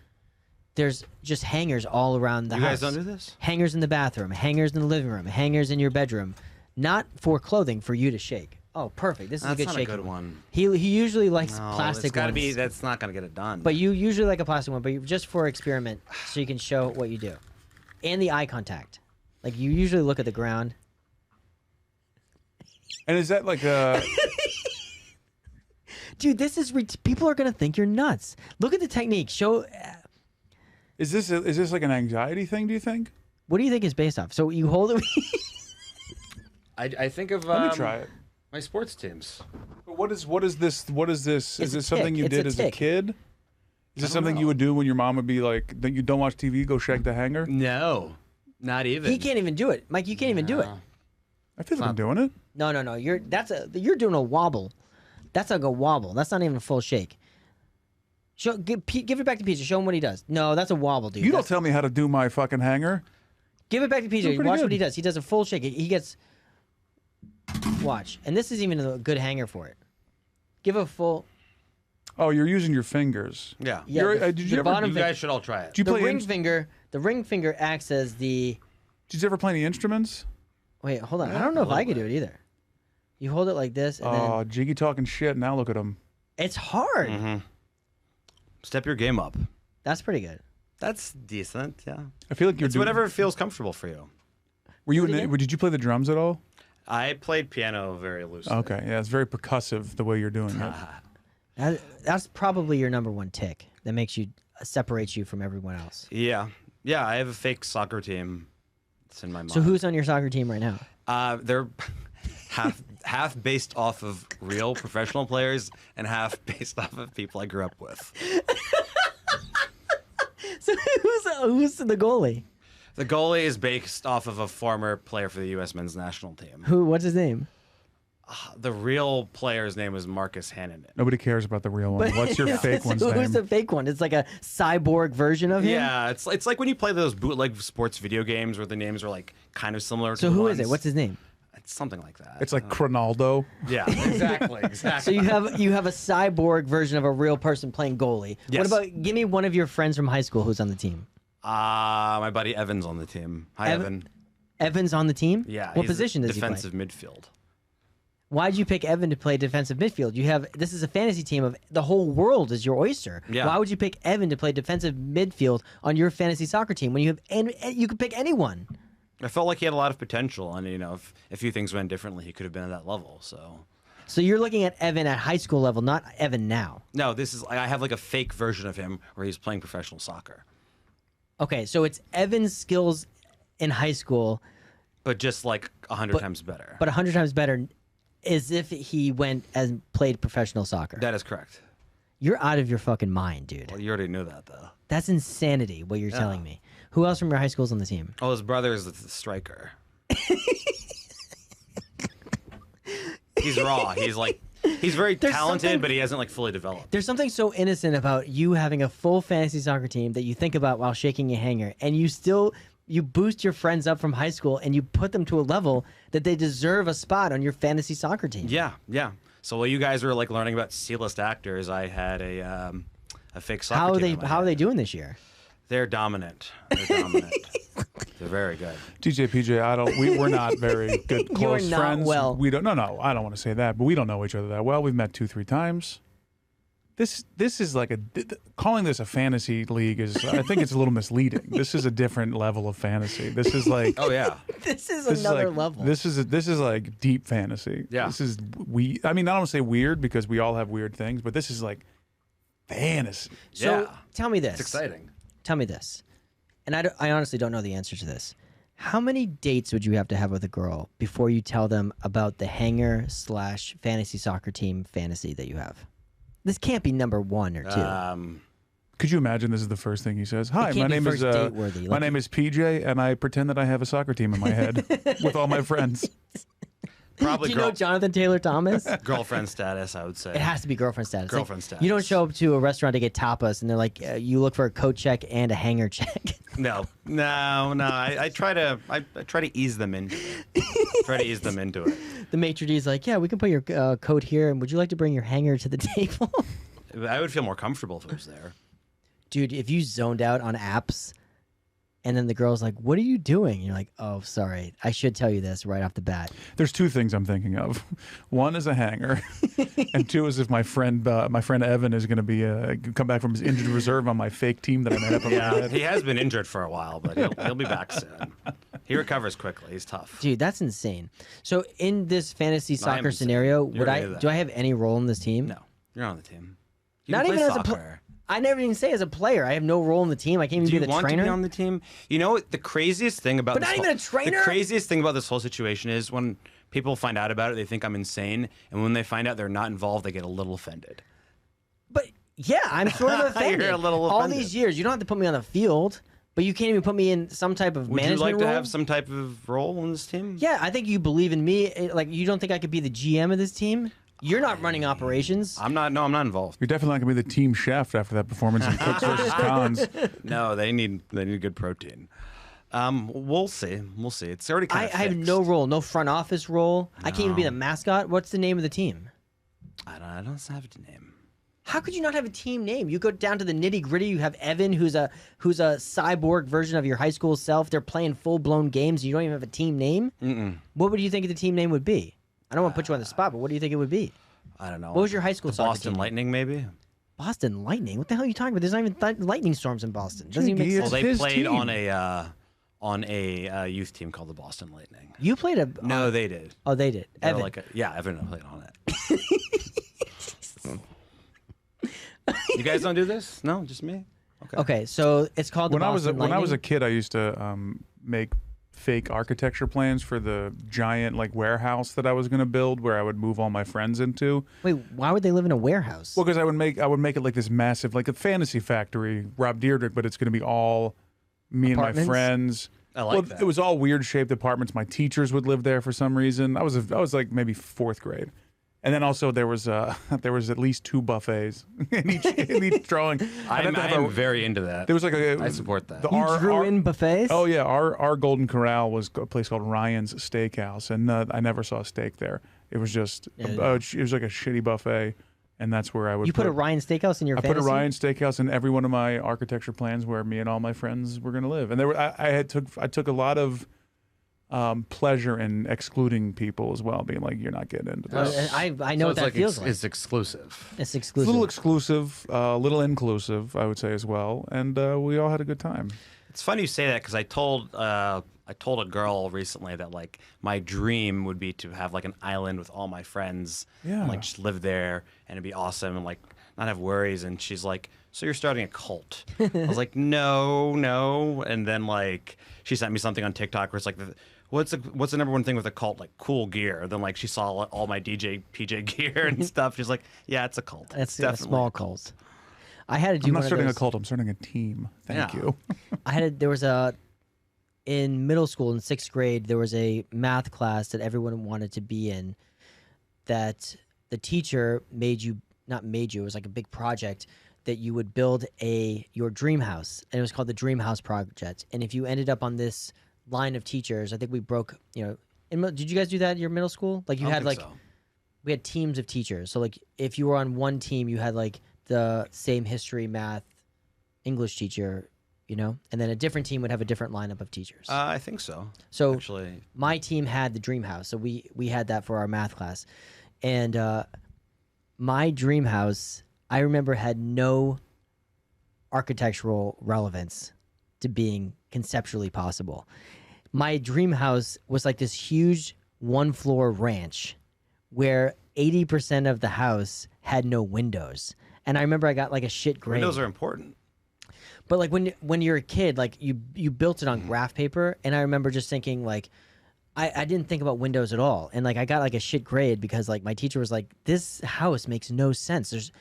there's just hangers all around the You house. guys don't do this? Hangers in the bathroom, hangers in the living room, hangers in your bedroom, not for clothing, for you to shake. Oh, perfect. This is That's a good not a shaking good one. He usually likes No, plastic it's gotta ones. be. That's not gonna get it done. But you usually like a plastic one, but just for experiment, so you can show what you do, and the eye contact. Like you usually look at the ground. And is that like a? Dude, this is people are gonna think you're nuts. Look at the technique. Show. Is this like an anxiety thing? Do you think? What do you think is based off? So you hold it. I think of Let me try it. my sports teams. But what is this? What is this? It's Is a this something tick. you It's did a as a tick. kid? Is this don't something you know. would do when your mom would be like, "That you don't watch TV, go shake the hanger"? No, not even. He can't even do it, Mike. You can't even do it. I feel like I'm doing it. No. You're doing a wobble. That's like a wobble. That's not even a full shake. Give it back to PJ. Show him what he does. No, that's a wobble, dude. You don't That's- tell me how to do my fucking hanger. Give it back to PJ. Doing pretty Watch what good. he does. He does a full shake. He gets. Watch, and this is even a good hanger for it. Give a full. Oh, you're using your fingers. Yeah. Yeah, You're- the- did you the ever- bottom You fin- guys should all try it. Did you the play? ring finger. The ring finger acts as the. Did you ever play any instruments? Wait, hold on. I don't know if I could do it either. You hold it like this, and Oh, Jiggy talking shit. Now look at him. then it's hard. Mm-hmm. Step your game up. That's pretty good. That's decent. Yeah. I feel like you're It's doing. whatever feels comfortable for you. Were you? Do it again. Did you play the drums at all? I played piano very loosely. Okay, yeah, it's very percussive the way you're doing it. That's probably your number one tick that makes you separates you from everyone else. Yeah. Yeah. I have a fake soccer team. It's in my mind. So who's on your soccer team right now? They're half based off of real professional players and half based off of people I grew up with. So who's the goalie? The goalie is based off of a former player for the U.S. men's national team. What's his name? The real player's name is Marcus Hannon. Nobody cares about the real one. What's your fake one's Who's name? the fake one? It's like a cyborg version of him. Yeah, it's like when you play those bootleg sports video games where the names are like kind of similar. So to the who is it? ones. What's his name? It's something like that. It's like Cronaldo. Yeah, exactly. So you have a cyborg version of a real person playing goalie. Yes. What about give me one of your friends from high school who's on the team? My buddy Evan's on the team. Hi, Evan. Evan's on the team? Yeah. What he's position does he play? defensive midfield. Why'd you pick Evan to play defensive midfield? This is a fantasy team of the whole world is your oyster. Yeah. Why would you pick Evan to play defensive midfield on your fantasy soccer team when you could pick anyone? I felt like he had a lot of potential, and if a few things went differently, he could have been at that level. So you're looking at Evan at high school level, not Evan now. No, I have like a fake version of him where he's playing professional soccer, Okay, so it's Evan's skills in high school, but just like 100 times better. but 100 times better, as if he went and played professional soccer. That is correct. You're out of your fucking mind, dude. Well, you already knew that though. That's insanity. What you're telling me. Who else from your high school's on the team? Oh, his brother is the striker. He's raw. He's very talented, but he hasn't like fully developed. There's something so innocent about you having a full fantasy soccer team that you think about while shaking a hanger, and you boost your friends up from high school and you put them to a level that they deserve a spot on your fantasy soccer team. Yeah, yeah. So while you guys were like learning about C-list actors, I had a fake soccer team. How are they doing this year? They're dominant. They're dominant. They're very good. DJ, PJ, we're not very good close not friends. well. We don't. No, I don't want to say that, but we don't know each other that well. We've met 2-3 times. This is like calling this a fantasy league is. I think it's a little misleading. This is a different level of fantasy. This is like. Oh yeah. This is This another is like, level. This is like deep fantasy. Yeah. This is I mean, I don't want to say weird because we all have weird things, but this is like fantasy. So Yeah. tell me this. It's exciting. Tell me this. And I honestly don't know the answer to this. How many dates would you have to have with a girl before you tell them about the hanger/fantasy soccer team fantasy that you have? This can't be number 1 or 2. Could you imagine this is the first thing he says? Hi, can't my be name is first date worthy. my Like- name is PJ, and I pretend that I have a soccer team in my head with all my friends. Probably Do you know Jonathan Taylor Thomas? girlfriend status, I would say. It has to be girlfriend status. Girlfriend status. You don't show up to a restaurant to get tapas and they're like, you look for a coat check and a hanger check. No. I try to ease them into it. Try to ease them into it. The maitre d' is like, yeah, we can put your coat here, and would you like to bring your hanger to the table? I would feel more comfortable if it was there. Dude, if you zoned out on apps and then the girl's like, what are you doing? And you're like, oh, sorry. I should tell you this right off the bat. There's 2 things I'm thinking of. One is a hanger, and 2 is if my friend Evan is going to be come back from his injured reserve on my fake team that I made up in my Yeah, head. he has been injured for a while, but he'll be back soon. He recovers quickly. He's tough. Dude, that's insane. So in this fantasy soccer insane. scenario, You already knew that. do I have any role in this team? No, you're on the team. You Not can even play as a soccer. player. I never even say as a player. I have no role in the team. I can't even Do be you the want trainer. to be on the team? You know what the craziest thing about But this not whole, even a trainer? The craziest thing about this whole situation is when people find out about it, they think I'm insane, and when they find out they're not involved, they get a little offended. But yeah, I'm sort of offended. You're a little All offended. these years, you don't have to put me on the field, but you can't even put me in some type of Would you management like to role. have some type of role in this team? Yeah, I think you believe in me. Like, you don't think I could be the GM of this team? You're not running operations. I'm not. No, I'm not involved. You're definitely not going to be the team chef after that performance in Cooks versus Cons. No, they need good protein. We'll see. We'll see. It's already kind I of have fixed. no role, no front office role. I can't even be the mascot. What's the name of the team? I don't have a name. How could you not have a team name? You go down to the nitty gritty. You have Evan, who's a cyborg version of your high school self. They're playing full blown games. You don't even have a team name. What would you think the team name would be? I don't want to put you on the spot, but what do you think it would be? I don't know. What was your high school The soccer Boston team? Lightning, maybe. Boston Lightning? What the hell are you talking about? There's not even lightning storms in Boston. Doesn't even make Jiggy, sense. Well, It's they his played team. on a youth team called the Boston Lightning. You played a. No, they did. Oh, they did. They were Evan. like Evan played on it. You guys don't do this? No, just me. Okay, so it's called the When I was Boston a Lightning. kid, I used to make fake architecture plans for the giant warehouse that I was going to build, where I would move all my friends into. Wait, why would they live in a warehouse? Well, because I would make it like this massive, like a fantasy factory, Rob Dyrdek, but it's going to be all me and my Apartments? friends. I like that. It was all weird shaped apartments. My teachers would live there for some reason. I was like maybe 4th grade. And then also there was at least 2 buffets in each drawing. I'm very into that. There was like I support that. you drew in buffets? Oh yeah, our Golden Corral was a place called Ryan's Steakhouse, and I never saw steak there. It was just it was like a shitty buffet, and that's where I would. You put a Ryan Steakhouse in your I fantasy? put a Ryan Steakhouse in every one of my architecture plans where me and all my friends were going to live, and there were I took a lot of pleasure in excluding people as well, being like, you're not getting into this. I know So what it's that like feels like. It's exclusive. It's A exclusive. little exclusive, a little inclusive, I would say as well, and we all had a good time. It's funny you say that because I told a girl recently that like my dream would be to have like an island with all my friends, Yeah. and, like just live there and it'd be awesome and like not have worries. And she's like, "So you're starting a cult?" I was like, "No." And then like she sent me something on TikTok where it's like, what's the number one thing with a cult? Like cool gear. Then like she saw all my DJ PJ gear and stuff. She's like, "Yeah, it's a cult. It's a definitely small cult. I had to do I'm one not of starting those. a cult. I'm starting a team. Thank Yeah. you. There was in middle school in 6th grade, there was a math class that everyone wanted to be in that the teacher not made you, it was like a big project that you would build your dream house. And it was called the Dream House Project. And if you ended up on this line of teachers, I think we broke, did you guys do that in your middle school? Like you I had don't like, think so. we had teams of teachers. So like if you were on one team, you had like the same history, math, English teacher, and then a different team would have a different lineup of teachers. I think so. So Actually, my team had the dream house, so we had that for our math class, and my dream house, I remember, had no architectural relevance to being conceptually possible. My dream house was like this huge 1-floor ranch where 80% of the house had no windows, and I remember I got like a shit grade. windows are important. But like when you're a kid, like you built it on graph paper, and I remember just thinking like, I didn't think about windows at all, and like I got like a shit grade because like my teacher was like, this house makes no sense.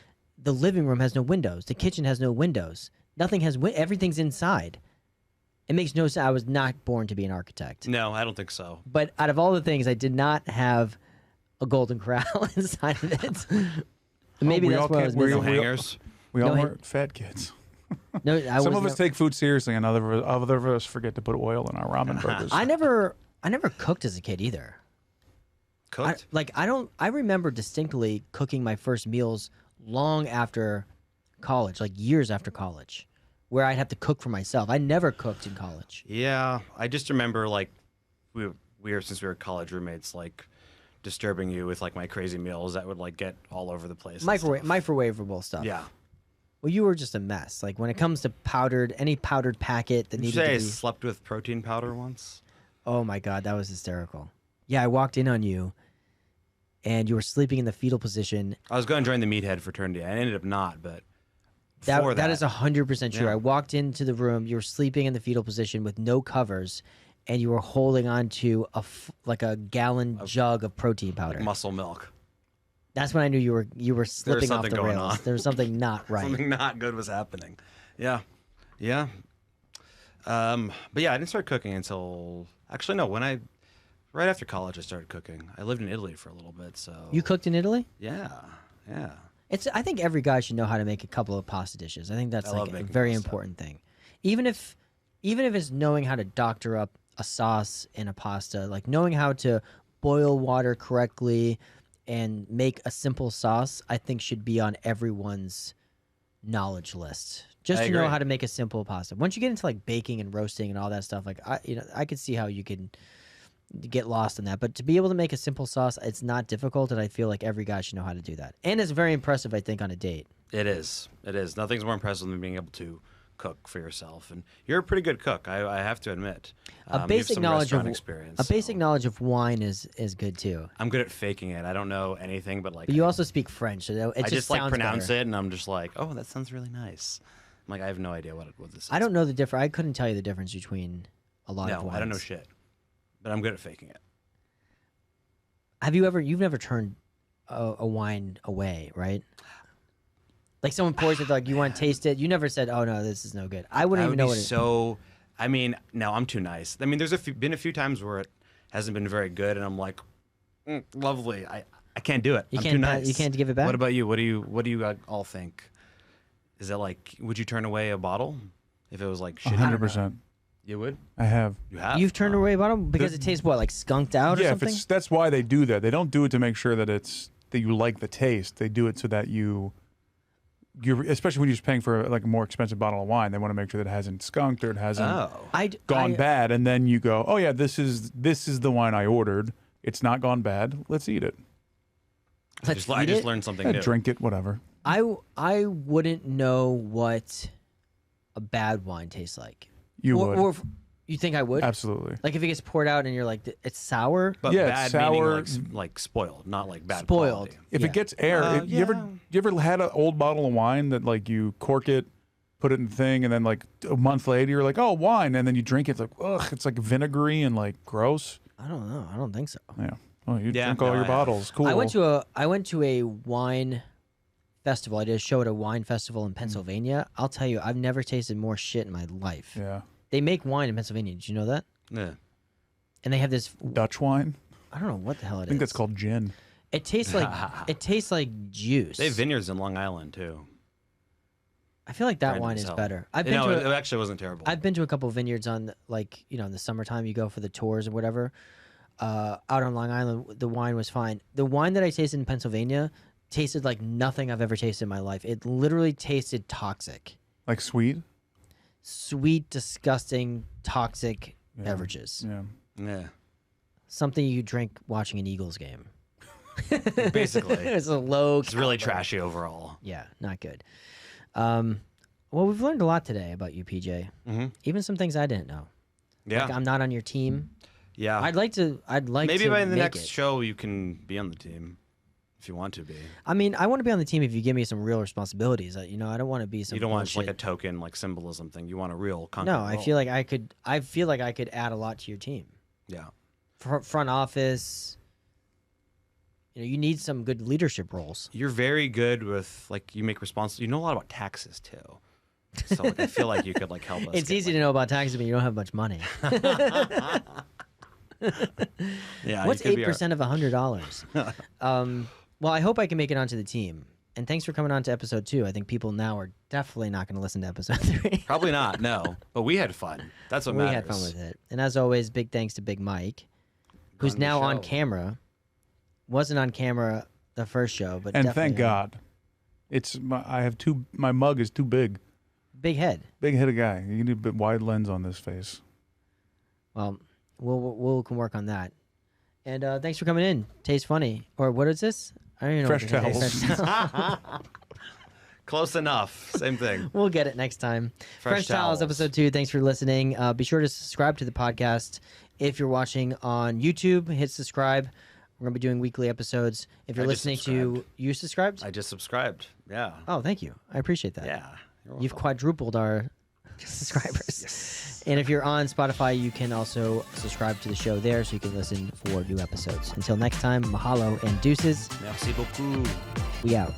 The living room has no windows, the kitchen has no windows, nothing has everything's inside. It makes no sense. I was not born to be an architect. No, I don't think so. But out of all the things, I did not have a golden corral inside of it. Maybe we that's all what I was can't- missing. No hangers. We all No, weren't fat kids. No, Some of us take food seriously, and other of us forget to put oil in our ramen burgers. I never cooked as a kid either. Cooked. I remember distinctly cooking my first meals long after college, like years after college, where I'd have to cook for myself. I never cooked in college. Yeah, I just remember like we were since we were college roommates, like disturbing you with like my crazy meals that would like get all over the place. and stuff. Microwavable stuff. Yeah. Well, you were just a mess. Like when it comes to any powdered packet that Did you needed say I to be. slept with protein powder once? Oh my god, that was hysterical. Yeah, I walked in on you, and you were sleeping in the fetal position. I was going to join the meathead fraternity. I ended up not, but That before that is 100% true. Yeah. I walked into the room. You were sleeping in the fetal position with no covers, and you were holding on to like a gallon jug of protein powder. muscle milk. That's when I knew you were slipping off something the going rails. on. There was something not right. Something not good was happening. Yeah. Yeah. But yeah, I didn't start cooking until actually no, right after college I started cooking. I lived in Italy for a little bit, so You cooked in Italy? Yeah. Yeah. I think every guy should know how to make a couple of pasta dishes. I think that's I love like a making very pasta. important thing. Even if it's knowing how to doctor up a sauce in a pasta, like knowing how to boil water correctly and make a simple sauce, I think should be on everyone's knowledge list. Just I to know agree. how to make a simple pasta. Once you get into like baking and roasting and all that stuff, like I could see how you can get lost in that. But to be able to make a simple sauce, it's not difficult, and I feel like every guy should know how to do that. And it's very impressive, I think, on a date. It is. It is. Nothing's more impressive than being able to cook for yourself, and you're a pretty good cook. I have to admit. A You have basic some knowledge of restaurant experience. a basic so knowledge of wine is good too. I'm good at faking it. I don't know anything, but like But you also speak French, so it I just just like sounds pronounce better. it, and I'm just like, oh, that sounds really nice. I'm like, I have no idea what this is. I don't know the difference. I couldn't tell you the difference between a lot of No, wines. I don't know shit, but I'm good at faking it. You've never turned a wine away, right? Like someone pours it, like you want to taste it. You never said, "Oh no, this is no good." I wouldn't I even would know be what it. so. I mean, no, I'm too nice. I mean, there's been a few times where it hasn't been very good, and I'm like, lovely. I can't do it. I'm too nice. You can't give it back. What about you? What do you all think? Is it like, would you turn away a bottle if it was like shitty? 100%. You would. I have. You have. You've turned away a bottle because it tastes what, like skunked out or Yeah, if something? that's why they do that. They don't do it to make sure that it's like the taste. They do it so that you're especially when you're just paying for like a more expensive bottle of wine. They want to make sure that it hasn't skunked or it hasn't gone bad. And then you go, oh yeah, this is the wine I ordered. It's not gone bad. Let's eat it. I just learned something new. Drink it, whatever. I wouldn't know what a bad wine tastes like. You would. Or you think I would? Absolutely. Like if it gets poured out and you're like, it's sour. But Yeah, bad sour- meaning like spoiled, not like bad Spoiled. quality. If Yeah. it gets air, you ever had an old bottle of wine that like you cork it, put it in the thing, and then like a month later you're like, oh, wine, and then you drink it, it's like, ugh, it's like vinegary and like gross. I don't know. I don't think so. Yeah. Oh, you Yeah, drink all no, your I have. bottles. Cool. I went to a wine festival. I did a show at a wine festival in Pennsylvania. I'll tell you, I've never tasted more shit in my life. Yeah. They make wine in Pennsylvania. Did you know that? Yeah. And they have this. Dutch wine. I don't know what the hell it is. I think that's called gin. It tastes like juice. They have vineyards in Long Island too. I feel like that Random wine as is hell. better. I've No, been to it actually wasn't terrible. I've been to a couple of vineyards on like in the summertime. You go for the tours or whatever. Out on Long Island, the wine was fine. The wine that I tasted in Pennsylvania tasted like nothing I've ever tasted in my life. It literally tasted toxic, Like sweet. sweet, disgusting, toxic beverages. Yeah. Yeah. Something you drink watching an Eagles game. Basically. It's a low. It's really caliber. trashy overall. Yeah, not good. Well, we've learned a lot today about you, PJ. Mm-hmm. Even some things I didn't know. Yeah. Like I'm not on your team. Yeah. I'd like to. Maybe to by the make next it. show you can be on the team if you want to be. I mean, I want to be on the team if you give me some real responsibilities. I don't want to be some. You don't want just like a bullshit- token, like symbolism thing. You want a real concrete No, I role. feel like I could. I feel like I could add a lot to your team. Yeah. Front office. You need some good leadership roles. You're very good with like you make responsible. You know a lot about taxes too. So like, I feel like you could like help us. It's get, easy like, to know about taxes, but you don't have much money. Yeah. What's you could be our- 8% of $100? Well, I hope I can make it onto the team. And thanks for coming on to episode 2. I think people now are definitely not going to listen to episode 3. Probably not. No, but we had fun. That's what We matters. had fun with it. And as always, big thanks to Big Mike, who's On the now on show. camera. Wasn't on camera the first show, but And definitely thank God. My mug is too big. Big head. Big headed guy. You need a bit wide lens on this face. Well, we'll can work on that. And thanks for coming in. Taste funny. Or what is this? I don't even know. Fresh what you're gonna say. towels. Fresh towels. Close enough. Same thing. We'll get it next time. Fresh Towels, Towels. episode 2. Thanks for listening. Be sure to subscribe to the podcast. If you're watching on YouTube, hit subscribe. We're going to be doing weekly episodes. If you're I just listening to... You subscribed? I just subscribed. Yeah. Oh, thank you. I appreciate that. Yeah. You're You've welcome. quadrupled our subscribers. And if you're on Spotify, you can also subscribe to the show there so you can listen for new episodes. Until next time, mahalo and deuces. Merci beaucoup. We out.